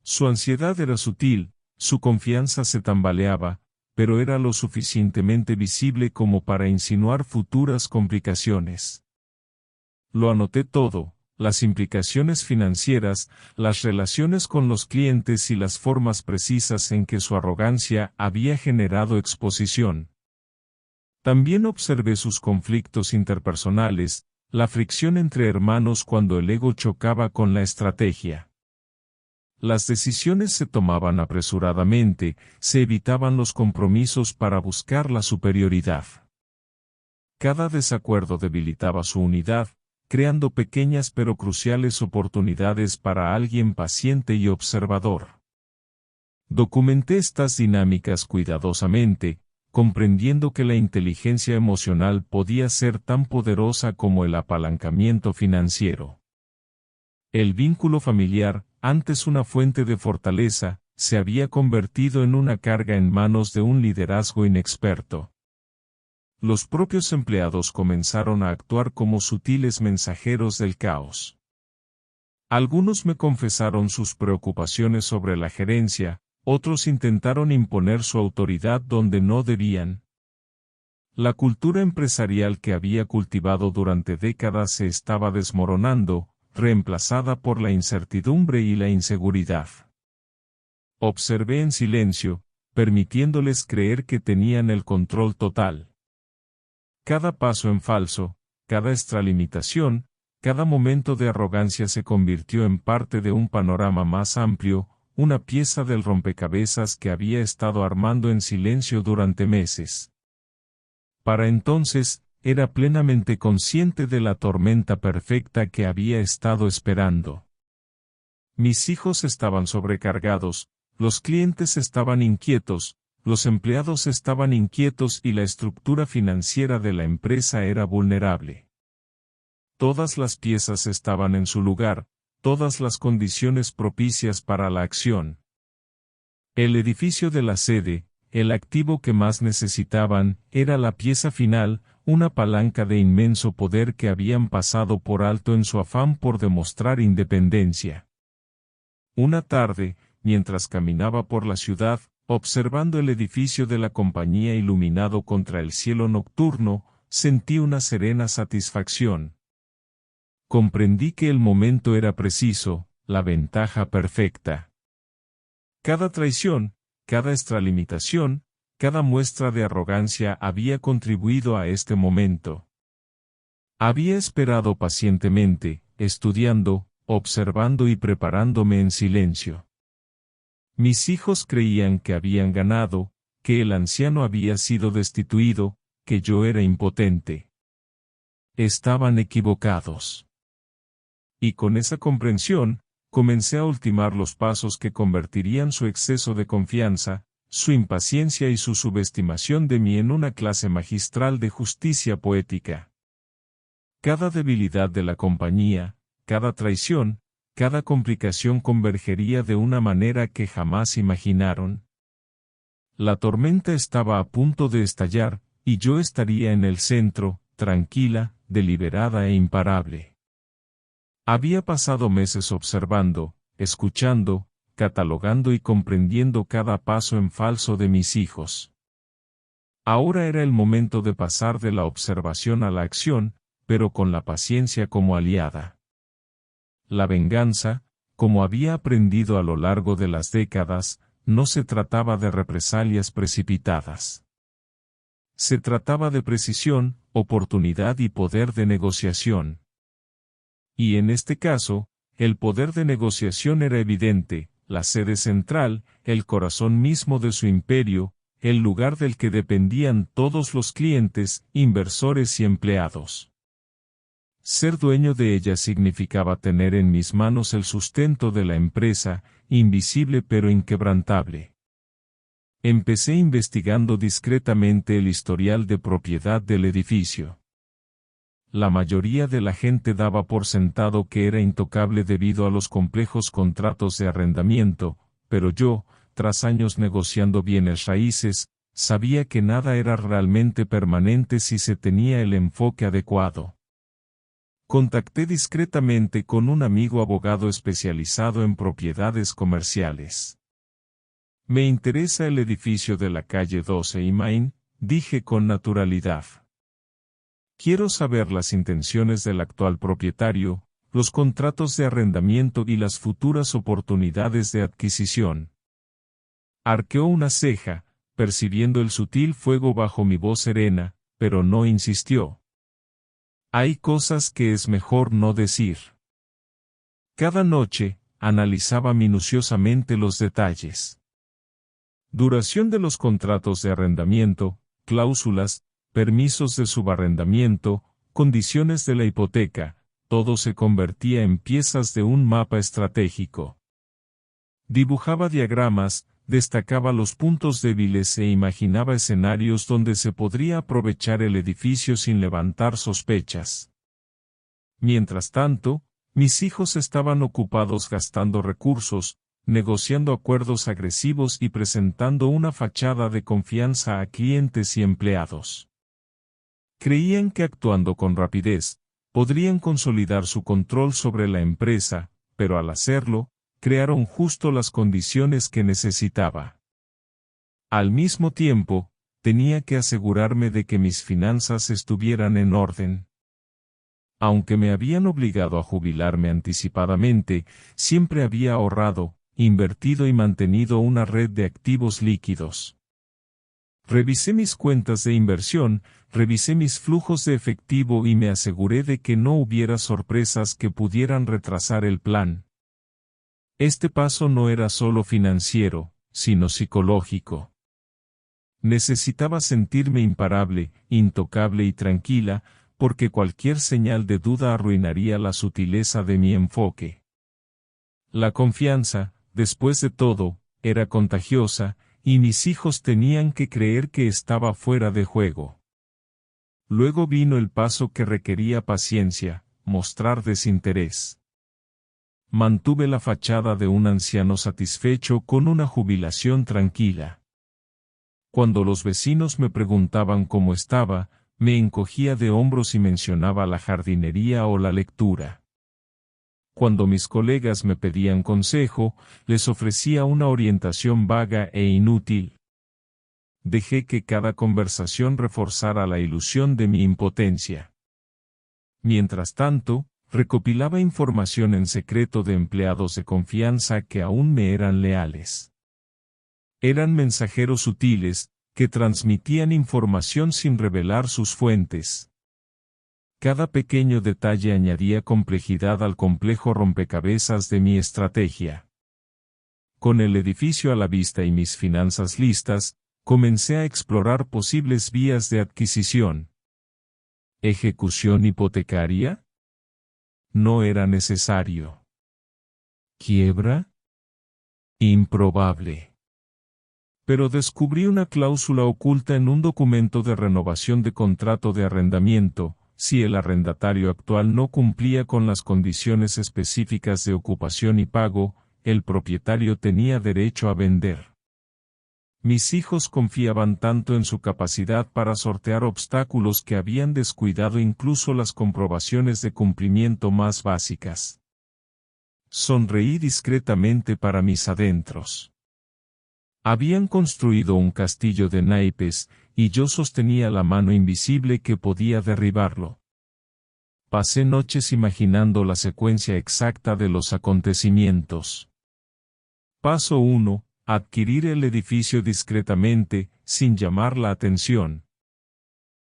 Speaker 1: Su ansiedad era sutil, su confianza se tambaleaba, pero era lo suficientemente visible como para insinuar futuras complicaciones. Lo anoté todo, las implicaciones financieras, las relaciones con los clientes y las formas precisas en que su arrogancia había generado exposición. También observé sus conflictos interpersonales, la fricción entre hermanos cuando el ego chocaba con la estrategia. Las decisiones se tomaban apresuradamente, se evitaban los compromisos para buscar la superioridad. Cada desacuerdo debilitaba su unidad, creando pequeñas pero cruciales oportunidades para alguien paciente y observador. Documenté estas dinámicas cuidadosamente, comprendiendo que la inteligencia emocional podía ser tan poderosa como el apalancamiento financiero. El vínculo familiar, antes una fuente de fortaleza, se había convertido en una carga en manos de un liderazgo inexperto. Los propios empleados comenzaron a actuar como sutiles mensajeros del caos. Algunos me confesaron sus preocupaciones sobre la gerencia, otros intentaron imponer su autoridad donde no debían. La cultura empresarial que había cultivado durante décadas se estaba desmoronando, reemplazada por la incertidumbre y la inseguridad. Observé en silencio, permitiéndoles creer que tenían el control total. Cada paso en falso, cada extralimitación, cada momento de arrogancia se convirtió en parte de un panorama más amplio, una pieza del rompecabezas que había estado armando en silencio durante meses. Para entonces, era plenamente consciente de la tormenta perfecta que había estado esperando. Mis hijos estaban sobrecargados, los clientes estaban inquietos, los empleados estaban inquietos y la estructura financiera de la empresa era vulnerable. Todas las piezas estaban en su lugar, todas las condiciones propicias para la acción. El edificio de la sede, el activo que más necesitaban, era la pieza final, una palanca de inmenso poder que habían pasado por alto en su afán por demostrar independencia. Una tarde, mientras caminaba por la ciudad, observando el edificio de la compañía iluminado contra el cielo nocturno, sentí una serena satisfacción. Comprendí que el momento era preciso, la ventaja perfecta. Cada traición, cada extralimitación, cada muestra de arrogancia había contribuido a este momento. Había esperado pacientemente, estudiando, observando y preparándome en silencio. Mis hijos creían que habían ganado, que el anciano había sido destituido, que yo era impotente. Estaban equivocados. Y con esa comprensión, comencé a ultimar los pasos que convertirían su exceso de confianza, su impaciencia y su subestimación de mí en una clase magistral de justicia poética. Cada debilidad de la compañía, cada traición, cada complicación convergería de una manera que jamás imaginaron. La tormenta estaba a punto de estallar, y yo estaría en el centro, tranquila, deliberada e imparable. Había pasado meses observando, escuchando, catalogando y comprendiendo cada paso en falso de mis hijos. Ahora era el momento de pasar de la observación a la acción, pero con la paciencia como aliada. La venganza, como había aprendido a lo largo de las décadas, no se trataba de represalias precipitadas. Se trataba de precisión, oportunidad y poder de negociación. Y en este caso, el poder de negociación era evidente, la sede central, el corazón mismo de su imperio, el lugar del que dependían todos los clientes, inversores y empleados. Ser dueño de ella significaba tener en mis manos el sustento de la empresa, invisible pero inquebrantable. Empecé investigando discretamente el historial de propiedad del edificio. La mayoría de la gente daba por sentado que era intocable debido a los complejos contratos de arrendamiento, pero yo, tras años negociando bienes raíces, sabía que nada era realmente permanente si se tenía el enfoque adecuado. Contacté discretamente con un amigo abogado especializado en propiedades comerciales. Me interesa el edificio de la calle 12 y Main, dije con naturalidad. Quiero saber las intenciones del actual propietario, los contratos de arrendamiento y las futuras oportunidades de adquisición. Arqueó una ceja, percibiendo el sutil fuego bajo mi voz serena, pero no insistió. Hay cosas que es mejor no decir. Cada noche, analizaba minuciosamente los detalles. Duración de los contratos de arrendamiento, cláusulas, permisos de subarrendamiento, condiciones de la hipoteca, todo se convertía en piezas de un mapa estratégico. Dibujaba diagramas, destacaba los puntos débiles e imaginaba escenarios donde se podría aprovechar el edificio sin levantar sospechas. Mientras tanto, mis hijos estaban ocupados gastando recursos, negociando acuerdos agresivos y presentando una fachada de confianza a clientes y empleados. Creían que actuando con rapidez, podrían consolidar su control sobre la empresa, pero al hacerlo, crearon justo las condiciones que necesitaba. Al mismo tiempo, tenía que asegurarme de que mis finanzas estuvieran en orden. Aunque me habían obligado a jubilarme anticipadamente, siempre había ahorrado, invertido y mantenido una red de activos líquidos. Revisé mis cuentas de inversión, revisé mis flujos de efectivo y me aseguré de que no hubiera sorpresas que pudieran retrasar el plan. Este paso no era solo financiero, sino psicológico. Necesitaba sentirme imparable, intocable y tranquila, porque cualquier señal de duda arruinaría la sutileza de mi enfoque. La confianza, después de todo, era contagiosa, y mis hijos tenían que creer que estaba fuera de juego. Luego vino el paso que requería paciencia, mostrar desinterés. Mantuve la fachada de un anciano satisfecho con una jubilación tranquila. Cuando los vecinos me preguntaban cómo estaba, me encogía de hombros y mencionaba la jardinería o la lectura. Cuando mis colegas me pedían consejo, les ofrecía una orientación vaga e inútil. Dejé que cada conversación reforzara la ilusión de mi impotencia. Mientras tanto, recopilaba información en secreto de empleados de confianza que aún me eran leales. Eran mensajeros sutiles, que transmitían información sin revelar sus fuentes. Cada pequeño detalle añadía complejidad al complejo rompecabezas de mi estrategia. Con el edificio a la vista y mis finanzas listas, comencé a explorar posibles vías de adquisición. ¿Ejecución hipotecaria? No era necesario. ¿Quiebra? Improbable. Pero descubrí una cláusula oculta en un documento de renovación de contrato de arrendamiento. Si el arrendatario actual no cumplía con las condiciones específicas de ocupación y pago, el propietario tenía derecho a vender. Mis hijos confiaban tanto en su capacidad para sortear obstáculos que habían descuidado incluso las comprobaciones de cumplimiento más básicas. Sonreí discretamente para mis adentros. Habían construido un castillo de naipes, y yo sostenía la mano invisible que podía derribarlo. Pasé noches imaginando la secuencia exacta de los acontecimientos. Paso 1. Adquirir el edificio discretamente, sin llamar la atención.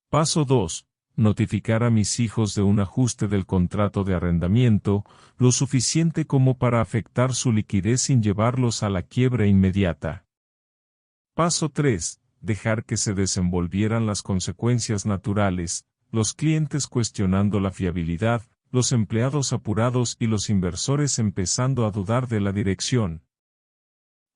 Speaker 1: Paso 2. Notificar a mis hijos de un ajuste del contrato de arrendamiento, lo suficiente como para afectar su liquidez sin llevarlos a la quiebra inmediata. Paso 3. Dejar que se desenvolvieran las consecuencias naturales, los clientes cuestionando la fiabilidad, los empleados apurados y los inversores empezando a dudar de la dirección.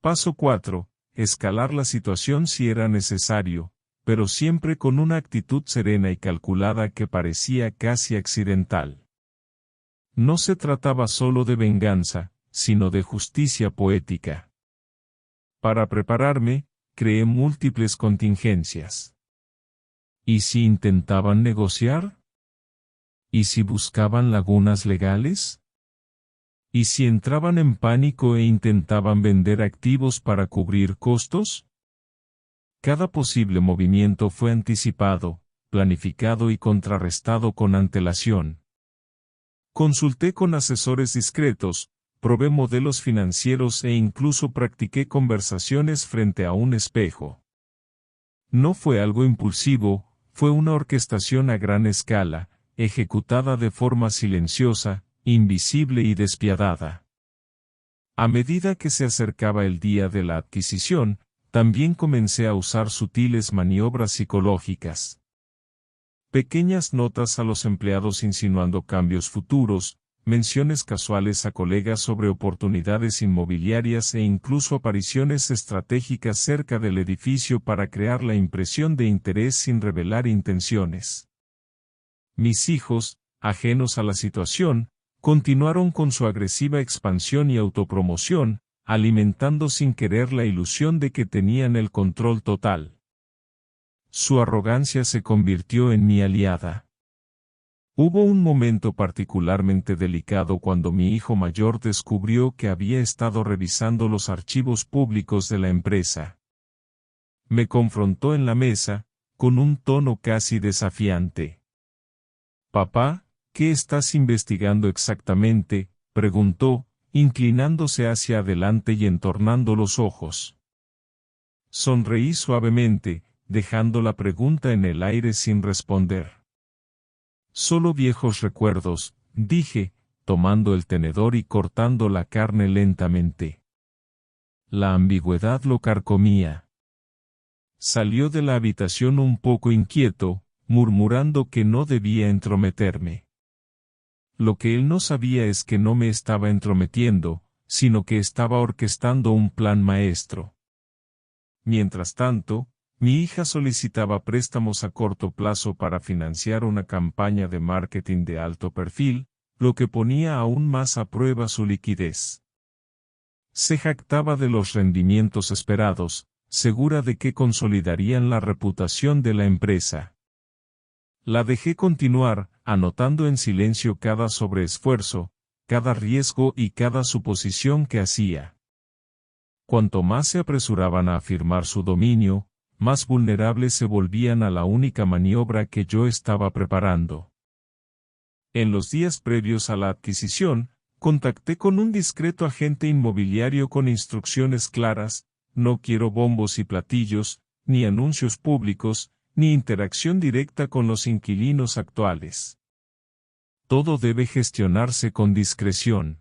Speaker 1: Paso 4. Escalar la situación si era necesario, pero siempre con una actitud serena y calculada que parecía casi accidental. No se trataba solo de venganza, sino de justicia poética. Para prepararme, creé múltiples contingencias. ¿Y si intentaban negociar? ¿Y si buscaban lagunas legales? ¿Y si entraban en pánico e intentaban vender activos para cubrir costos? Cada posible movimiento fue anticipado, planificado y contrarrestado con antelación. Consulté con asesores discretos, probé modelos financieros e incluso practiqué conversaciones frente a un espejo. No fue algo impulsivo, fue una orquestación a gran escala, ejecutada de forma silenciosa, invisible y despiadada. A medida que se acercaba el día de la adquisición, también comencé a usar sutiles maniobras psicológicas. Pequeñas notas a los empleados insinuando cambios futuros, menciones casuales a colegas sobre oportunidades inmobiliarias e incluso apariciones estratégicas cerca del edificio para crear la impresión de interés sin revelar intenciones. Mis hijos, ajenos a la situación, continuaron con su agresiva expansión y autopromoción, alimentando sin querer la ilusión de que tenían el control total. Su arrogancia se convirtió en mi aliada. Hubo un momento particularmente delicado cuando mi hijo mayor descubrió que había estado revisando los archivos públicos de la empresa. Me confrontó en la mesa, con un tono casi desafiante. «Papá, ¿qué estás investigando exactamente?», preguntó, inclinándose hacia adelante y entornando los ojos. Sonreí suavemente, dejando la pregunta en el aire sin responder. «Solo viejos recuerdos», dije, tomando el tenedor y cortando la carne lentamente. La ambigüedad lo carcomía. Salió de la habitación un poco inquieto, murmurando que no debía entrometerme. Lo que él no sabía es que no me estaba entrometiendo, sino que estaba orquestando un plan maestro. Mientras tanto, mi hija solicitaba préstamos a corto plazo para financiar una campaña de marketing de alto perfil, lo que ponía aún más a prueba su liquidez. Se jactaba de los rendimientos esperados, segura de que consolidarían la reputación de la empresa. La dejé continuar, anotando en silencio cada sobreesfuerzo, cada riesgo y cada suposición que hacía. Cuanto más se apresuraban a afirmar su dominio, más vulnerables se volvían a la única maniobra que yo estaba preparando. En los días previos a la adquisición, contacté con un discreto agente inmobiliario con instrucciones claras: no quiero bombos y platillos, ni anuncios públicos, ni interacción directa con los inquilinos actuales. Todo debe gestionarse con discreción.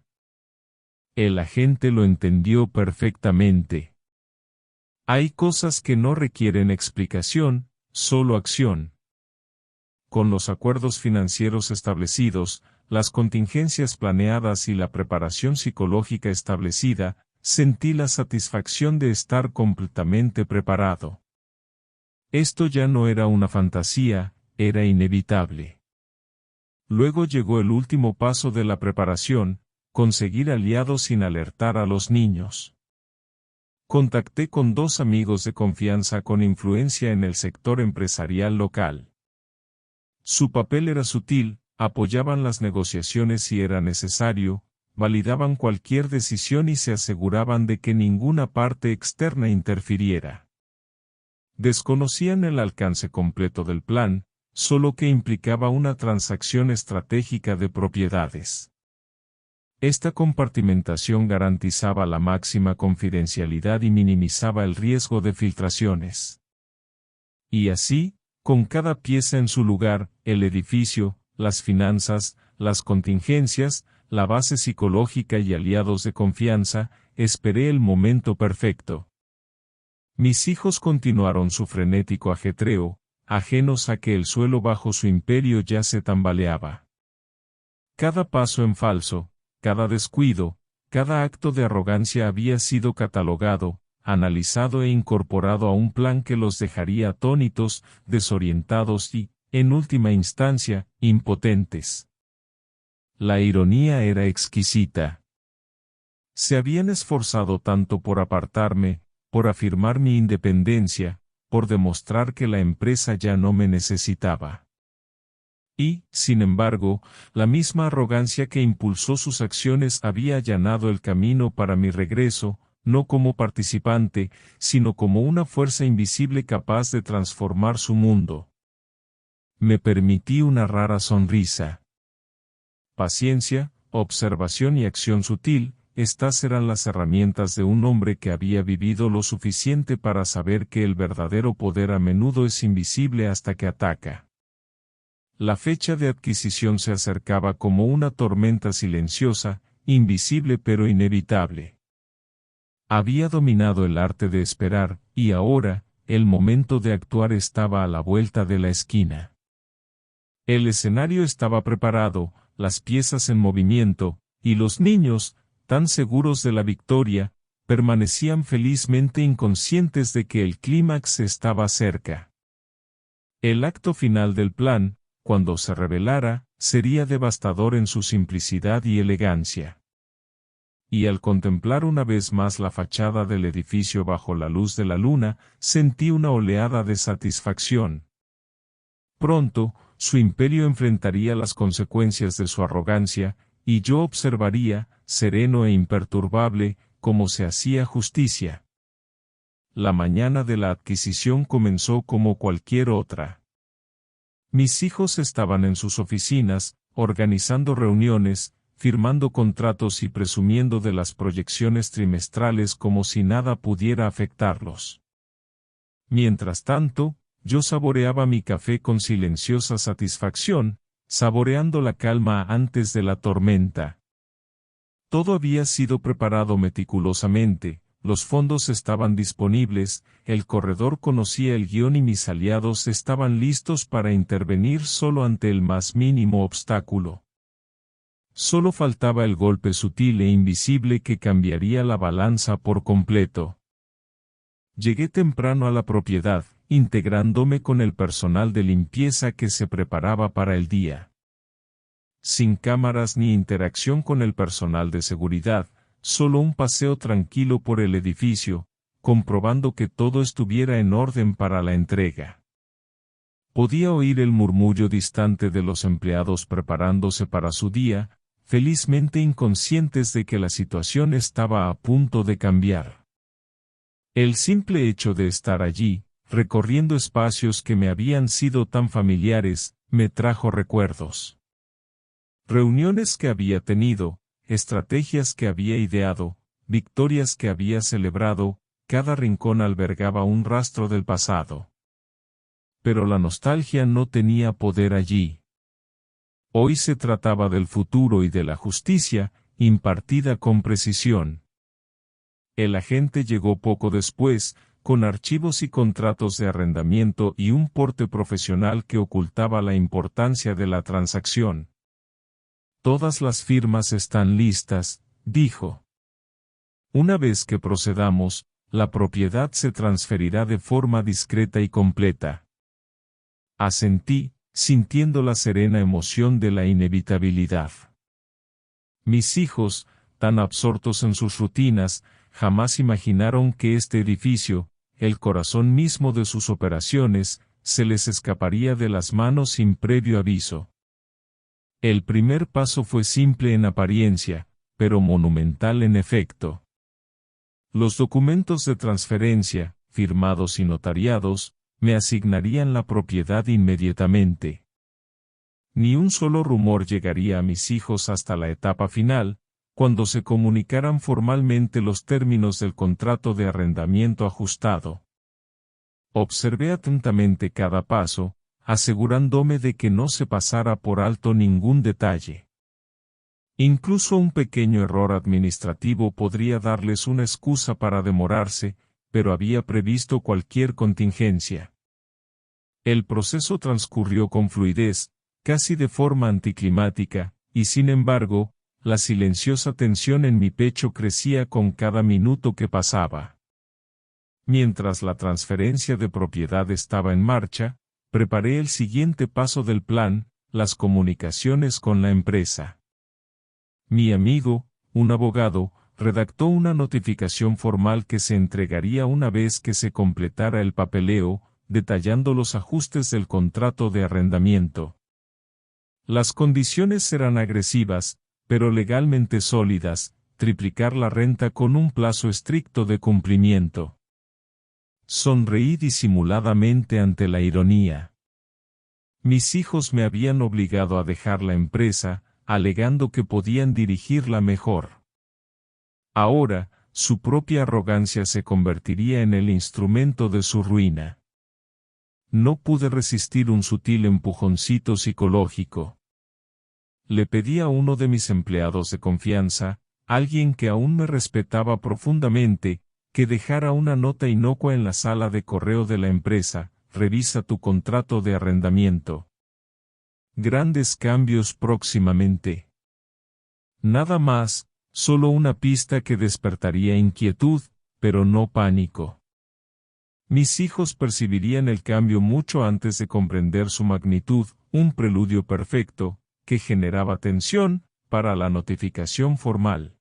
Speaker 1: El agente lo entendió perfectamente. Hay cosas que no requieren explicación, solo acción. Con los acuerdos financieros establecidos, las contingencias planeadas y la preparación psicológica establecida, sentí la satisfacción de estar completamente preparado. Esto ya no era una fantasía, era inevitable. Luego llegó el último paso de la preparación: conseguir aliados sin alertar a los niños. Contacté con 2 amigos de confianza con influencia en el sector empresarial local. Su papel era sutil: apoyaban las negociaciones si era necesario, validaban cualquier decisión y se aseguraban de que ninguna parte externa interfiriera. Desconocían el alcance completo del plan, solo que implicaba una transacción estratégica de propiedades. Esta compartimentación garantizaba la máxima confidencialidad y minimizaba el riesgo de filtraciones. Y así, con cada pieza en su lugar, el edificio, las finanzas, las contingencias, la base psicológica y aliados de confianza, esperé el momento perfecto. Mis hijos continuaron su frenético ajetreo, ajenos a que el suelo bajo su imperio ya se tambaleaba. Cada paso en falso, cada descuido, cada acto de arrogancia había sido catalogado, analizado e incorporado a un plan que los dejaría atónitos, desorientados y, en última instancia, impotentes. La ironía era exquisita. Se habían esforzado tanto por apartarme, por afirmar mi independencia, por demostrar que la empresa ya no me necesitaba. Y, sin embargo, la misma arrogancia que impulsó sus acciones había allanado el camino para mi regreso, no como participante, sino como una fuerza invisible capaz de transformar su mundo. Me permití una rara sonrisa. Paciencia, observación y acción sutil, estas eran las herramientas de un hombre que había vivido lo suficiente para saber que el verdadero poder a menudo es invisible hasta que ataca. La fecha de adquisición se acercaba como una tormenta silenciosa, invisible pero inevitable. Había dominado el arte de esperar, y ahora, el momento de actuar estaba a la vuelta de la esquina. El escenario estaba preparado, las piezas en movimiento, y los niños, tan seguros de la victoria, permanecían felizmente inconscientes de que el clímax estaba cerca. El acto final del plan, cuando se revelara, sería devastador en su simplicidad y elegancia. Y al contemplar una vez más la fachada del edificio bajo la luz de la luna, sentí una oleada de satisfacción. Pronto, su imperio enfrentaría las consecuencias de su arrogancia, y yo observaría, sereno e imperturbable, cómo se hacía justicia. La mañana de la adquisición comenzó como cualquier otra. Mis hijos estaban en sus oficinas, organizando reuniones, firmando contratos y presumiendo de las proyecciones trimestrales como si nada pudiera afectarlos. Mientras tanto, yo saboreaba mi café con silenciosa satisfacción, saboreando la calma antes de la tormenta. Todo había sido preparado meticulosamente. Los fondos estaban disponibles, el corredor conocía el guión y mis aliados estaban listos para intervenir solo ante el más mínimo obstáculo. Solo faltaba el golpe sutil e invisible que cambiaría la balanza por completo. Llegué temprano a la propiedad, integrándome con el personal de limpieza que se preparaba para el día. Sin cámaras ni interacción con el personal de seguridad, solo un paseo tranquilo por el edificio, comprobando que todo estuviera en orden para la entrega. Podía oír el murmullo distante de los empleados preparándose para su día, felizmente inconscientes de que la situación estaba a punto de cambiar. El simple hecho de estar allí, recorriendo espacios que me habían sido tan familiares, me trajo recuerdos. Reuniones que había tenido, estrategias que había ideado, victorias que había celebrado, cada rincón albergaba un rastro del pasado. Pero la nostalgia no tenía poder allí. Hoy se trataba del futuro y de la justicia, impartida con precisión. El agente llegó poco después, con archivos y contratos de arrendamiento y un porte profesional que ocultaba la importancia de la transacción. Todas las firmas están listas, dijo. Una vez que procedamos, la propiedad se transferirá de forma discreta y completa. Asentí, sintiendo la serena emoción de la inevitabilidad. Mis hijos, tan absortos en sus rutinas, jamás imaginaron que este edificio, el corazón mismo de sus operaciones, se les escaparía de las manos sin previo aviso. El primer paso fue simple en apariencia, pero monumental en efecto. Los documentos de transferencia, firmados y notariados, me asignarían la propiedad inmediatamente. Ni un solo rumor llegaría a mis hijos hasta la etapa final, cuando se comunicaran formalmente los términos del contrato de arrendamiento ajustado. Observé atentamente cada paso, asegurándome de que no se pasara por alto ningún detalle. Incluso un pequeño error administrativo podría darles una excusa para demorarse, pero había previsto cualquier contingencia. El proceso transcurrió con fluidez, casi de forma anticlimática, y sin embargo, la silenciosa tensión en mi pecho crecía con cada minuto que pasaba. Mientras la transferencia de propiedad estaba en marcha, preparé el siguiente paso del plan, las comunicaciones con la empresa. Mi amigo, un abogado, redactó una notificación formal que se entregaría una vez que se completara el papeleo, detallando los ajustes del contrato de arrendamiento. Las condiciones serán agresivas, pero legalmente sólidas, triplicar la renta con un plazo estricto de cumplimiento. Sonreí disimuladamente ante la ironía. Mis hijos me habían obligado a dejar la empresa, alegando que podían dirigirla mejor. Ahora, su propia arrogancia se convertiría en el instrumento de su ruina. No pude resistir un sutil empujoncito psicológico. Le pedí a uno de mis empleados de confianza, alguien que aún me respetaba profundamente, que dejara una nota inocua en la sala de correo de la empresa: revisa tu contrato de arrendamiento. Grandes cambios próximamente. Nada más, solo una pista que despertaría inquietud, pero no pánico. Mis hijos percibirían el cambio mucho antes de comprender su magnitud, un preludio perfecto, que generaba tensión, para la notificación formal.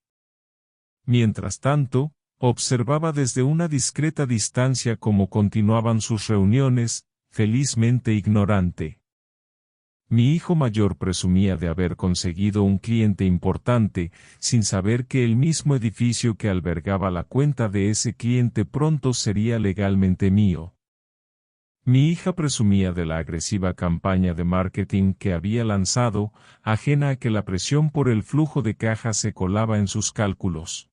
Speaker 1: Mientras tanto, observaba desde una discreta distancia cómo continuaban sus reuniones, felizmente ignorante. Mi hijo mayor presumía de haber conseguido un cliente importante, sin saber que el mismo edificio que albergaba la cuenta de ese cliente pronto sería legalmente mío. Mi hija presumía de la agresiva campaña de marketing que había lanzado, ajena a que la presión por el flujo de caja se colaba en sus cálculos.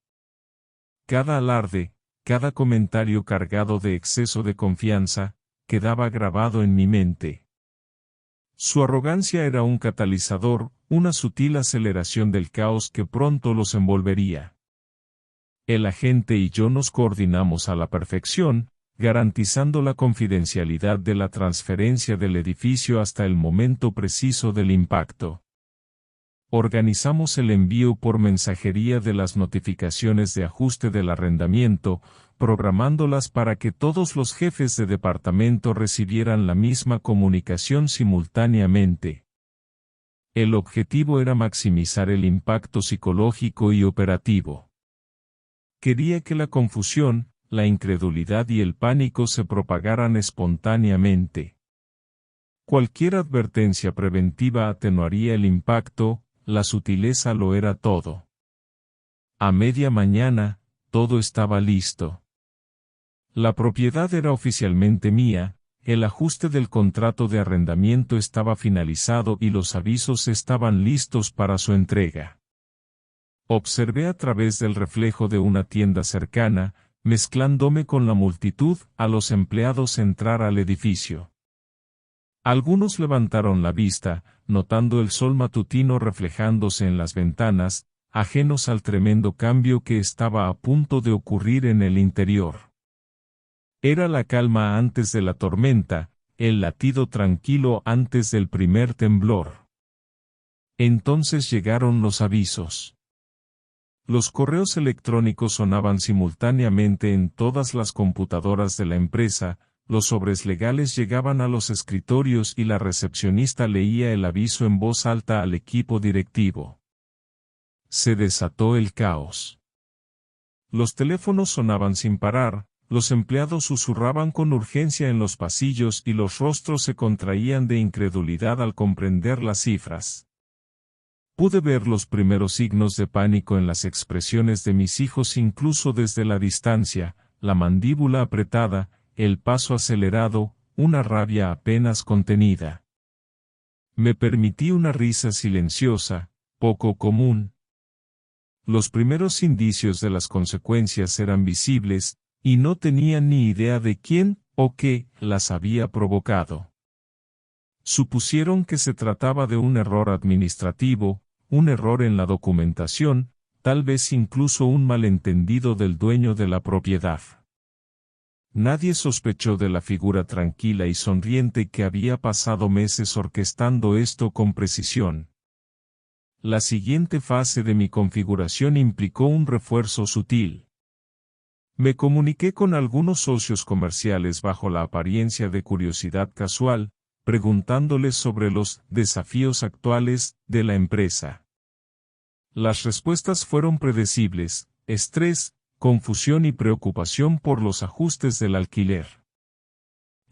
Speaker 1: Cada alarde, cada comentario cargado de exceso de confianza, quedaba grabado en mi mente. Su arrogancia era un catalizador, una sutil aceleración del caos que pronto los envolvería. El agente y yo nos coordinamos a la perfección, garantizando la confidencialidad de la transferencia del edificio hasta el momento preciso del impacto. Organizamos el envío por mensajería de las notificaciones de ajuste del arrendamiento, programándolas para que todos los jefes de departamento recibieran la misma comunicación simultáneamente. El objetivo era maximizar el impacto psicológico y operativo. Quería que la confusión, la incredulidad y el pánico se propagaran espontáneamente. Cualquier advertencia preventiva atenuaría el impacto, la sutileza lo era todo. A media mañana, todo estaba listo. La propiedad era oficialmente mía, el ajuste del contrato de arrendamiento estaba finalizado y los avisos estaban listos para su entrega. Observé a través del reflejo de una tienda cercana, mezclándome con la multitud, a los empleados entrar al edificio. Algunos levantaron la vista, notando el sol matutino reflejándose en las ventanas, ajenos al tremendo cambio que estaba a punto de ocurrir en el interior. Era la calma antes de la tormenta, el latido tranquilo antes del primer temblor. Entonces llegaron los avisos. Los correos electrónicos sonaban simultáneamente en todas las computadoras de la empresa, los sobres legales llegaban a los escritorios y la recepcionista leía el aviso en voz alta al equipo directivo. Se desató el caos. Los teléfonos sonaban sin parar, los empleados susurraban con urgencia en los pasillos y los rostros se contraían de incredulidad al comprender las cifras. Pude ver los primeros signos de pánico en las expresiones de mis hijos incluso desde la distancia, la mandíbula apretada, el paso acelerado, una rabia apenas contenida. Me permití una risa silenciosa, poco común. Los primeros indicios de las consecuencias eran visibles, y no tenían ni idea de quién o qué las había provocado. Supusieron que se trataba de un error administrativo, un error en la documentación, tal vez incluso un malentendido del dueño de la propiedad. Nadie sospechó de la figura tranquila y sonriente que había pasado meses orquestando esto con precisión. La siguiente fase de mi configuración implicó un refuerzo sutil. Me comuniqué con algunos socios comerciales bajo la apariencia de curiosidad casual, preguntándoles sobre los desafíos actuales de la empresa. Las respuestas fueron predecibles: estrés, confusión y preocupación por los ajustes del alquiler.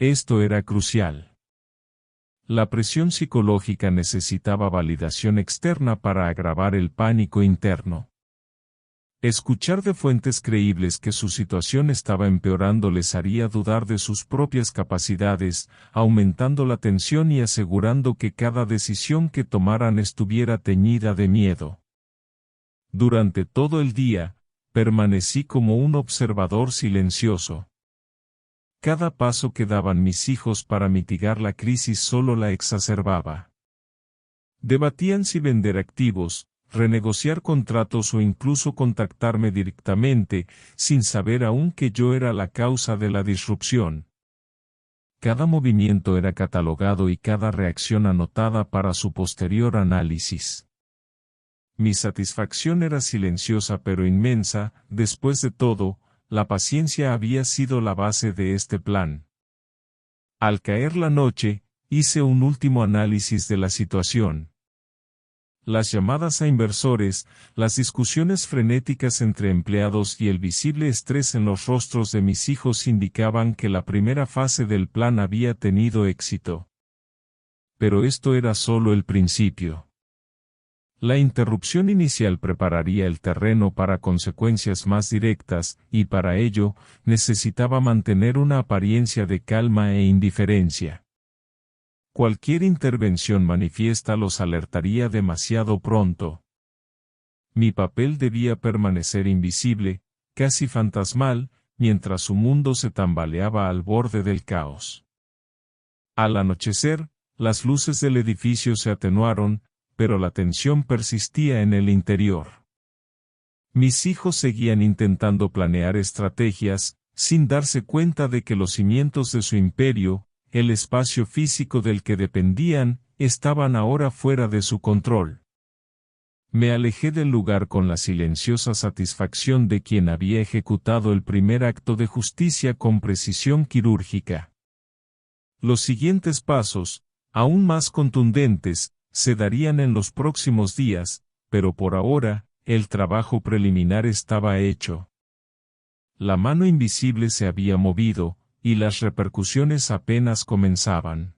Speaker 1: Esto era crucial. La presión psicológica necesitaba validación externa para agravar el pánico interno. Escuchar de fuentes creíbles que su situación estaba empeorando les haría dudar de sus propias capacidades, aumentando la tensión y asegurando que cada decisión que tomaran estuviera teñida de miedo. Durante todo el día, permanecí como un observador silencioso. Cada paso que daban mis hijos para mitigar la crisis solo la exacerbaba. Debatían si vender activos, renegociar contratos o incluso contactarme directamente, sin saber aún que yo era la causa de la disrupción. Cada movimiento era catalogado y cada reacción anotada para su posterior análisis. Mi satisfacción era silenciosa pero inmensa. Después de todo, la paciencia había sido la base de este plan. Al caer la noche, hice un último análisis de la situación. Las llamadas a inversores, las discusiones frenéticas entre empleados y el visible estrés en los rostros de mis hijos indicaban que la primera fase del plan había tenido éxito. Pero esto era solo el principio. La interrupción inicial prepararía el terreno para consecuencias más directas, y para ello, necesitaba mantener una apariencia de calma e indiferencia. Cualquier intervención manifiesta los alertaría demasiado pronto. Mi papel debía permanecer invisible, casi fantasmal, mientras su mundo se tambaleaba al borde del caos. Al anochecer, las luces del edificio se atenuaron, pero la tensión persistía en el interior. Mis hijos seguían intentando planear estrategias, sin darse cuenta de que los cimientos de su imperio, el espacio físico del que dependían, estaban ahora fuera de su control. Me alejé del lugar con la silenciosa satisfacción de quien había ejecutado el primer acto de justicia con precisión quirúrgica. Los siguientes pasos, aún más contundentes, se darían en los próximos días, pero por ahora, el trabajo preliminar estaba hecho. La mano invisible se había movido, y las repercusiones apenas comenzaban.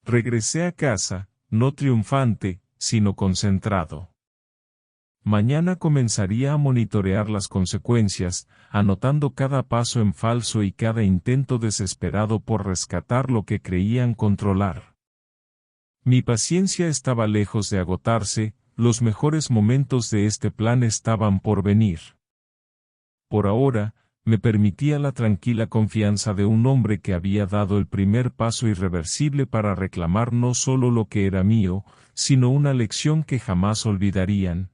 Speaker 1: Regresé a casa, no triunfante, sino concentrado. Mañana comenzaría a monitorear las consecuencias, anotando cada paso en falso y cada intento desesperado por rescatar lo que creían controlar. Mi paciencia estaba lejos de agotarse, los mejores momentos de este plan estaban por venir. Por ahora, me permitía la tranquila confianza de un hombre que había dado el primer paso irreversible para reclamar no solo lo que era mío, sino una lección que jamás olvidarían.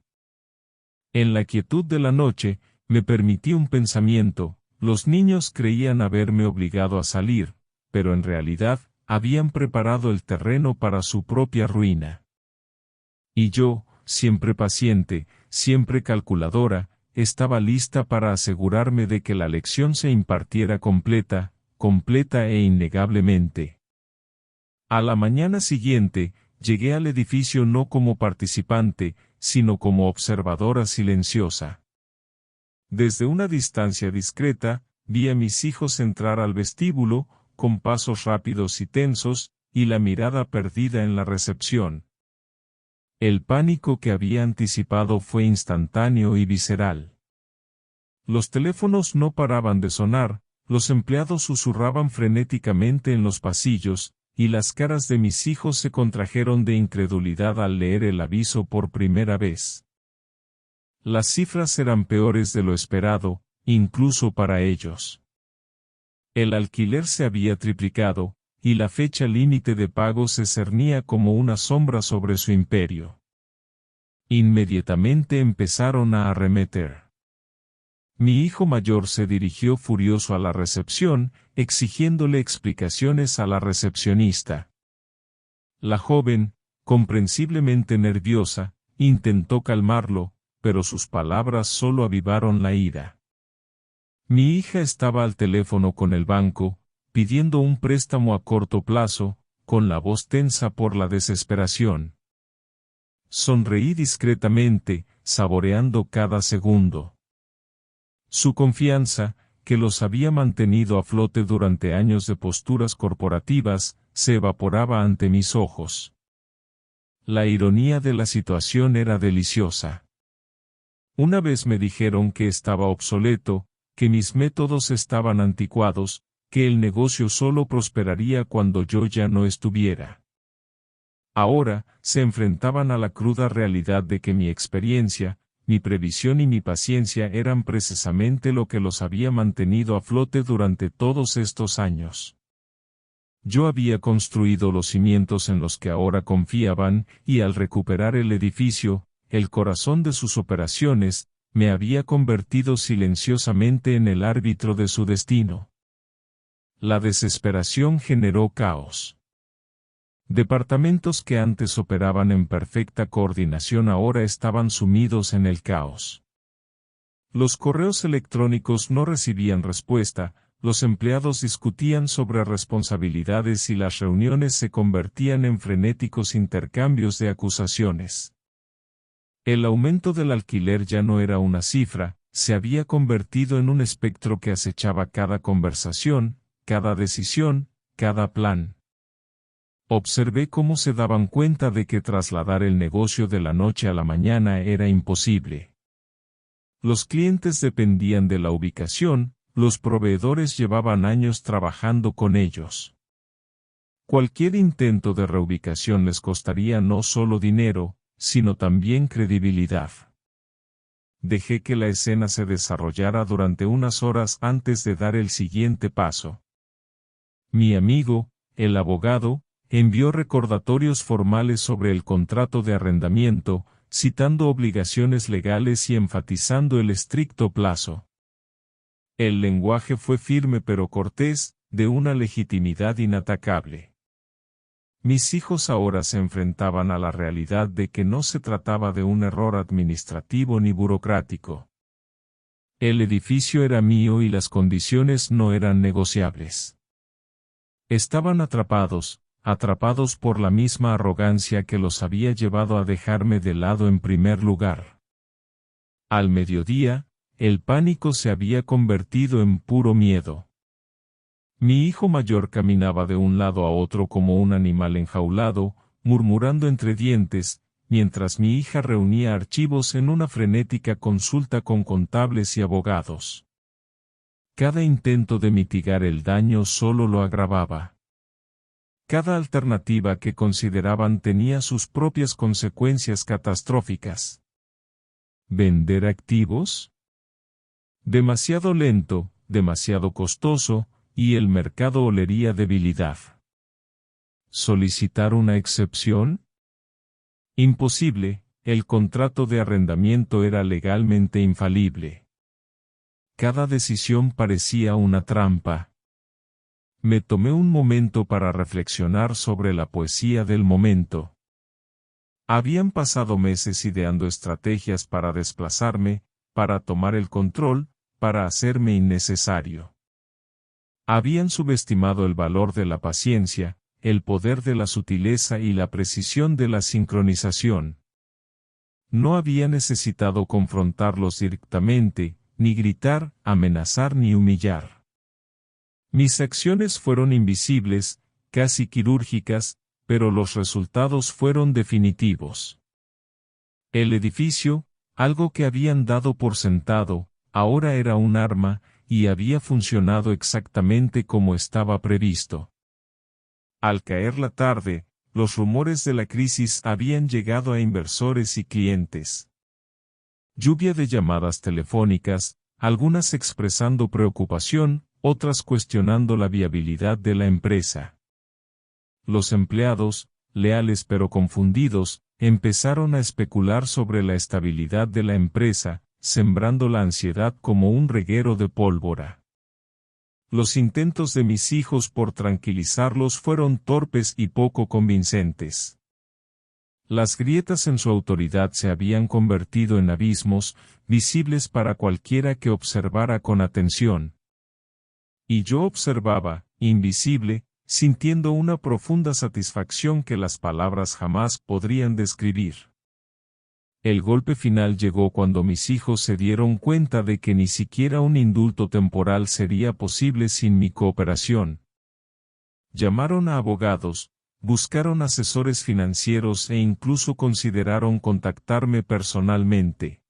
Speaker 1: En la quietud de la noche, me permití un pensamiento: los niños creían haberme obligado a salir, pero en realidad, habían preparado el terreno para su propia ruina. Y yo, siempre paciente, siempre calculadora, estaba lista para asegurarme de que la lección se impartiera completa e innegablemente. A la mañana siguiente, llegué al edificio no como participante, sino como observadora silenciosa. Desde una distancia discreta, vi a mis hijos entrar al vestíbulo, con pasos rápidos y tensos, y la mirada perdida en la recepción. El pánico que había anticipado fue instantáneo y visceral. Los teléfonos no paraban de sonar, los empleados susurraban frenéticamente en los pasillos, y las caras de mis hijos se contrajeron de incredulidad al leer el aviso por primera vez. Las cifras eran peores de lo esperado, incluso para ellos. El alquiler se había triplicado, y la fecha límite de pago se cernía como una sombra sobre su imperio. Inmediatamente empezaron a arremeter. Mi hijo mayor se dirigió furioso a la recepción, exigiéndole explicaciones a la recepcionista. La joven, comprensiblemente nerviosa, intentó calmarlo, pero sus palabras solo avivaron la ira. Mi hija estaba al teléfono con el banco, pidiendo un préstamo a corto plazo, con la voz tensa por la desesperación. Sonreí discretamente, saboreando cada segundo. Su confianza, que los había mantenido a flote durante años de posturas corporativas, se evaporaba ante mis ojos. La ironía de la situación era deliciosa. Una vez me dijeron que estaba obsoleto, que mis métodos estaban anticuados, que el negocio solo prosperaría cuando yo ya no estuviera. Ahora, se enfrentaban a la cruda realidad de que mi experiencia, mi previsión y mi paciencia eran precisamente lo que los había mantenido a flote durante todos estos años. Yo había construido los cimientos en los que ahora confiaban, y al recuperar el edificio, el corazón de sus operaciones, me había convertido silenciosamente en el árbitro de su destino. La desesperación generó caos. Departamentos que antes operaban en perfecta coordinación ahora estaban sumidos en el caos. Los correos electrónicos no recibían respuesta, los empleados discutían sobre responsabilidades y las reuniones se convertían en frenéticos intercambios de acusaciones. El aumento del alquiler ya no era una cifra, se había convertido en un espectro que acechaba cada conversación, cada decisión, cada plan. Observé cómo se daban cuenta de que trasladar el negocio de la noche a la mañana era imposible. Los clientes dependían de la ubicación, los proveedores llevaban años trabajando con ellos. Cualquier intento de reubicación les costaría no solo dinero, sino también credibilidad. Dejé que la escena se desarrollara durante unas horas antes de dar el siguiente paso. Mi amigo, el abogado, envió recordatorios formales sobre el contrato de arrendamiento, citando obligaciones legales y enfatizando el estricto plazo. El lenguaje fue firme pero cortés, de una legitimidad inatacable. Mis hijos ahora se enfrentaban a la realidad de que no se trataba de un error administrativo ni burocrático. El edificio era mío y las condiciones no eran negociables. Estaban atrapados por la misma arrogancia que los había llevado a dejarme de lado en primer lugar. Al mediodía, el pánico se había convertido en puro miedo. Mi hijo mayor caminaba de un lado a otro como un animal enjaulado, murmurando entre dientes, mientras mi hija reunía archivos en una frenética consulta con contables y abogados. Cada intento de mitigar el daño solo lo agravaba. Cada alternativa que consideraban tenía sus propias consecuencias catastróficas. ¿Vender activos? Demasiado lento, demasiado costoso, y el mercado olería debilidad. ¿Solicitar una excepción? Imposible, el contrato de arrendamiento era legalmente infalible. Cada decisión parecía una trampa. Me tomé un momento para reflexionar sobre la poesía del momento. Habían pasado meses ideando estrategias para desplazarme, para tomar el control, para hacerme innecesario. Habían subestimado el valor de la paciencia, el poder de la sutileza y la precisión de la sincronización. No había necesitado confrontarlos directamente, ni gritar, amenazar ni humillar. Mis acciones fueron invisibles, casi quirúrgicas, pero los resultados fueron definitivos. El edificio, algo que habían dado por sentado, ahora era un arma, y había funcionado exactamente como estaba previsto. Al caer la tarde, los rumores de la crisis habían llegado a inversores y clientes. Lluvia de llamadas telefónicas, algunas expresando preocupación, otras cuestionando la viabilidad de la empresa. Los empleados, leales pero confundidos, empezaron a especular sobre la estabilidad de la empresa, sembrando la ansiedad como un reguero de pólvora. Los intentos de mis hijos por tranquilizarlos fueron torpes y poco convincentes. Las grietas en su autoridad se habían convertido en abismos, visibles para cualquiera que observara con atención. Y yo observaba, invisible, sintiendo una profunda satisfacción que las palabras jamás podrían describir. El golpe final llegó cuando mis hijos se dieron cuenta de que ni siquiera un indulto temporal sería posible sin mi cooperación. Llamaron a abogados, buscaron asesores financieros e incluso consideraron contactarme personalmente.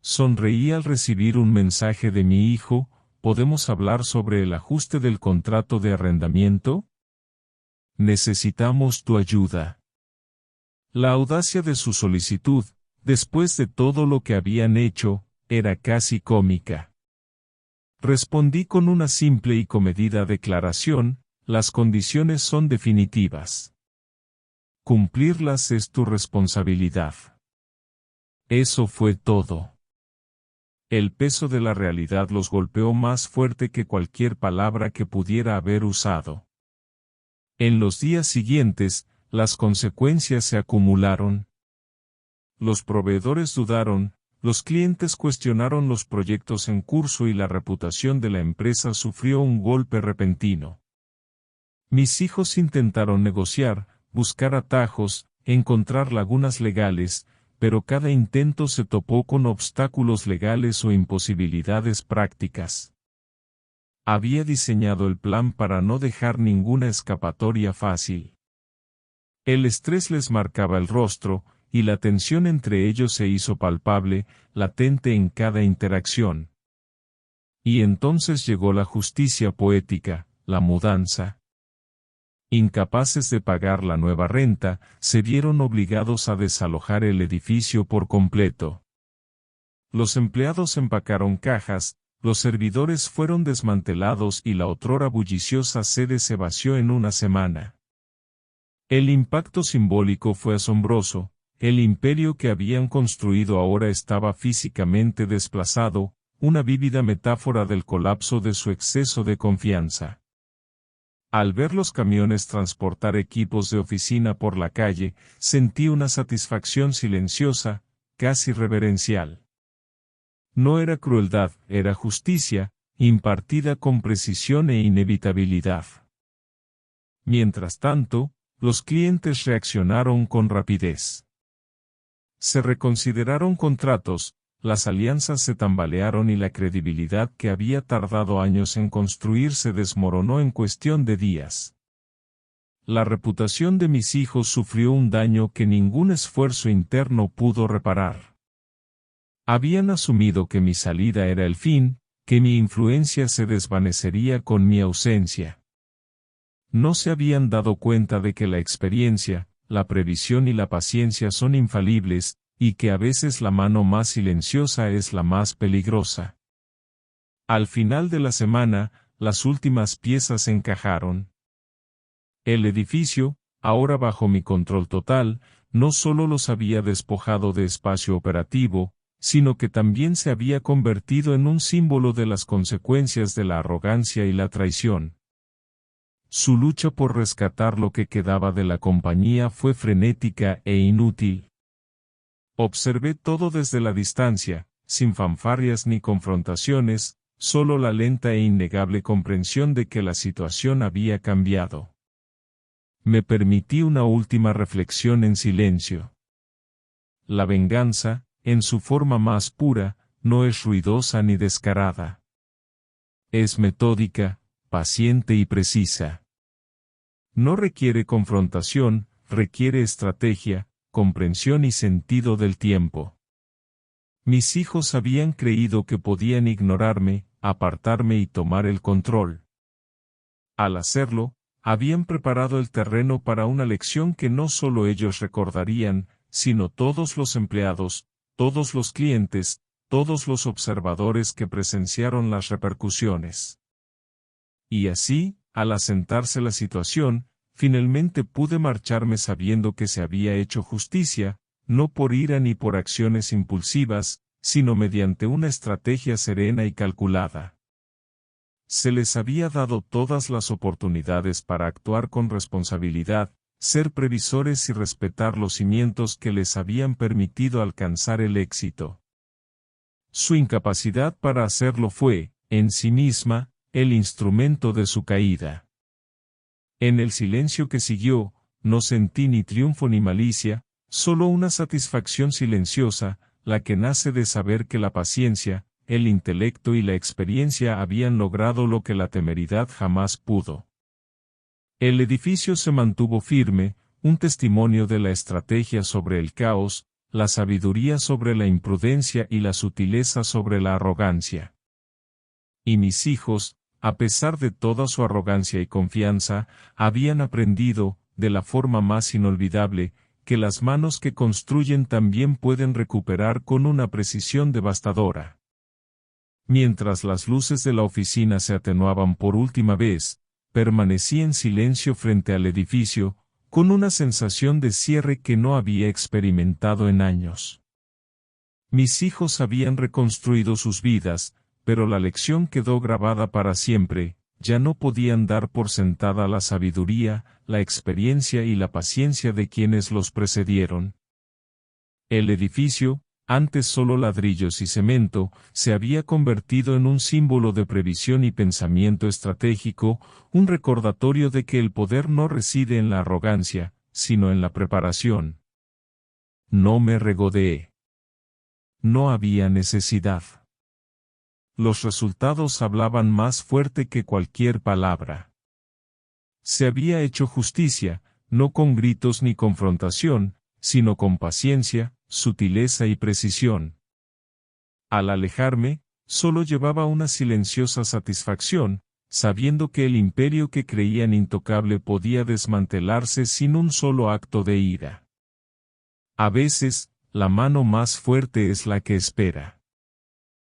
Speaker 1: Sonreí al recibir un mensaje de mi hijo: ¿podemos hablar sobre el ajuste del contrato de arrendamiento? Necesitamos tu ayuda. La audacia de su solicitud, después de todo lo que habían hecho, era casi cómica. Respondí con una simple y comedida declaración: las condiciones son definitivas. Cumplirlas es tu responsabilidad. Eso fue todo. El peso de la realidad los golpeó más fuerte que cualquier palabra que pudiera haber usado. En los días siguientes, las consecuencias se acumularon. Los proveedores dudaron, los clientes cuestionaron los proyectos en curso y la reputación de la empresa sufrió un golpe repentino. Mis hijos intentaron negociar, buscar atajos, encontrar lagunas legales, pero cada intento se topó con obstáculos legales o imposibilidades prácticas. Había diseñado el plan para no dejar ninguna escapatoria fácil. El estrés les marcaba el rostro, y la tensión entre ellos se hizo palpable, latente en cada interacción. Y entonces llegó la justicia poética, la mudanza. Incapaces de pagar la nueva renta, se vieron obligados a desalojar el edificio por completo. Los empleados empacaron cajas, los servidores fueron desmantelados y la otrora bulliciosa sede se vació en una semana. El impacto simbólico fue asombroso, el imperio que habían construido ahora estaba físicamente desplazado, una vívida metáfora del colapso de su exceso de confianza. Al ver los camiones transportar equipos de oficina por la calle, sentí una satisfacción silenciosa, casi reverencial. No era crueldad, era justicia, impartida con precisión e inevitabilidad. Mientras tanto, los clientes reaccionaron con rapidez. Se reconsideraron contratos, las alianzas se tambalearon y la credibilidad que había tardado años en construir se desmoronó en cuestión de días. La reputación de mis hijos sufrió un daño que ningún esfuerzo interno pudo reparar. Habían asumido que mi salida era el fin, que mi influencia se desvanecería con mi ausencia. No se habían dado cuenta de que la experiencia, la previsión y la paciencia son infalibles, y que a veces la mano más silenciosa es la más peligrosa. Al final de la semana, las últimas piezas encajaron. El edificio, ahora bajo mi control total, no solo los había despojado de espacio operativo, sino que también se había convertido en un símbolo de las consecuencias de la arrogancia y la traición. Su lucha por rescatar lo que quedaba de la compañía fue frenética e inútil. Observé todo desde la distancia, sin fanfarrias ni confrontaciones, solo la lenta e innegable comprensión de que la situación había cambiado. Me permití una última reflexión en silencio. La venganza, en su forma más pura, no es ruidosa ni descarada. Es metódica, paciente y precisa. No requiere confrontación, requiere estrategia, comprensión y sentido del tiempo. Mis hijos habían creído que podían ignorarme, apartarme y tomar el control. Al hacerlo, habían preparado el terreno para una lección que no solo ellos recordarían, sino todos los empleados, todos los clientes, todos los observadores que presenciaron las repercusiones. Y así, al asentarse la situación, finalmente pude marcharme sabiendo que se había hecho justicia, no por ira ni por acciones impulsivas, sino mediante una estrategia serena y calculada. Se les había dado todas las oportunidades para actuar con responsabilidad, ser previsores y respetar los cimientos que les habían permitido alcanzar el éxito. Su incapacidad para hacerlo fue, en sí misma, el instrumento de su caída. En el silencio que siguió, no sentí ni triunfo ni malicia, solo una satisfacción silenciosa, la que nace de saber que la paciencia, el intelecto y la experiencia habían logrado lo que la temeridad jamás pudo. El edificio se mantuvo firme, un testimonio de la estrategia sobre el caos, la sabiduría sobre la imprudencia y la sutileza sobre la arrogancia. Y mis hijos, a pesar de toda su arrogancia y confianza, habían aprendido, de la forma más inolvidable, que las manos que construyen también pueden recuperar con una precisión devastadora. Mientras las luces de la oficina se atenuaban por última vez, permanecí en silencio frente al edificio, con una sensación de cierre que no había experimentado en años. Mis hijos habían reconstruido sus vidas, pero la lección quedó grabada para siempre, ya no podían dar por sentada la sabiduría, la experiencia y la paciencia de quienes los precedieron. El edificio, antes solo ladrillos y cemento, se había convertido en un símbolo de previsión y pensamiento estratégico, un recordatorio de que el poder no reside en la arrogancia, sino en la preparación. No me regodeé. No había necesidad. Los resultados hablaban más fuerte que cualquier palabra. Se había hecho justicia, no con gritos ni confrontación, sino con paciencia, sutileza y precisión. Al alejarme, solo llevaba una silenciosa satisfacción, sabiendo que el imperio que creían intocable podía desmantelarse sin un solo acto de ira. A veces, la mano más fuerte es la que espera.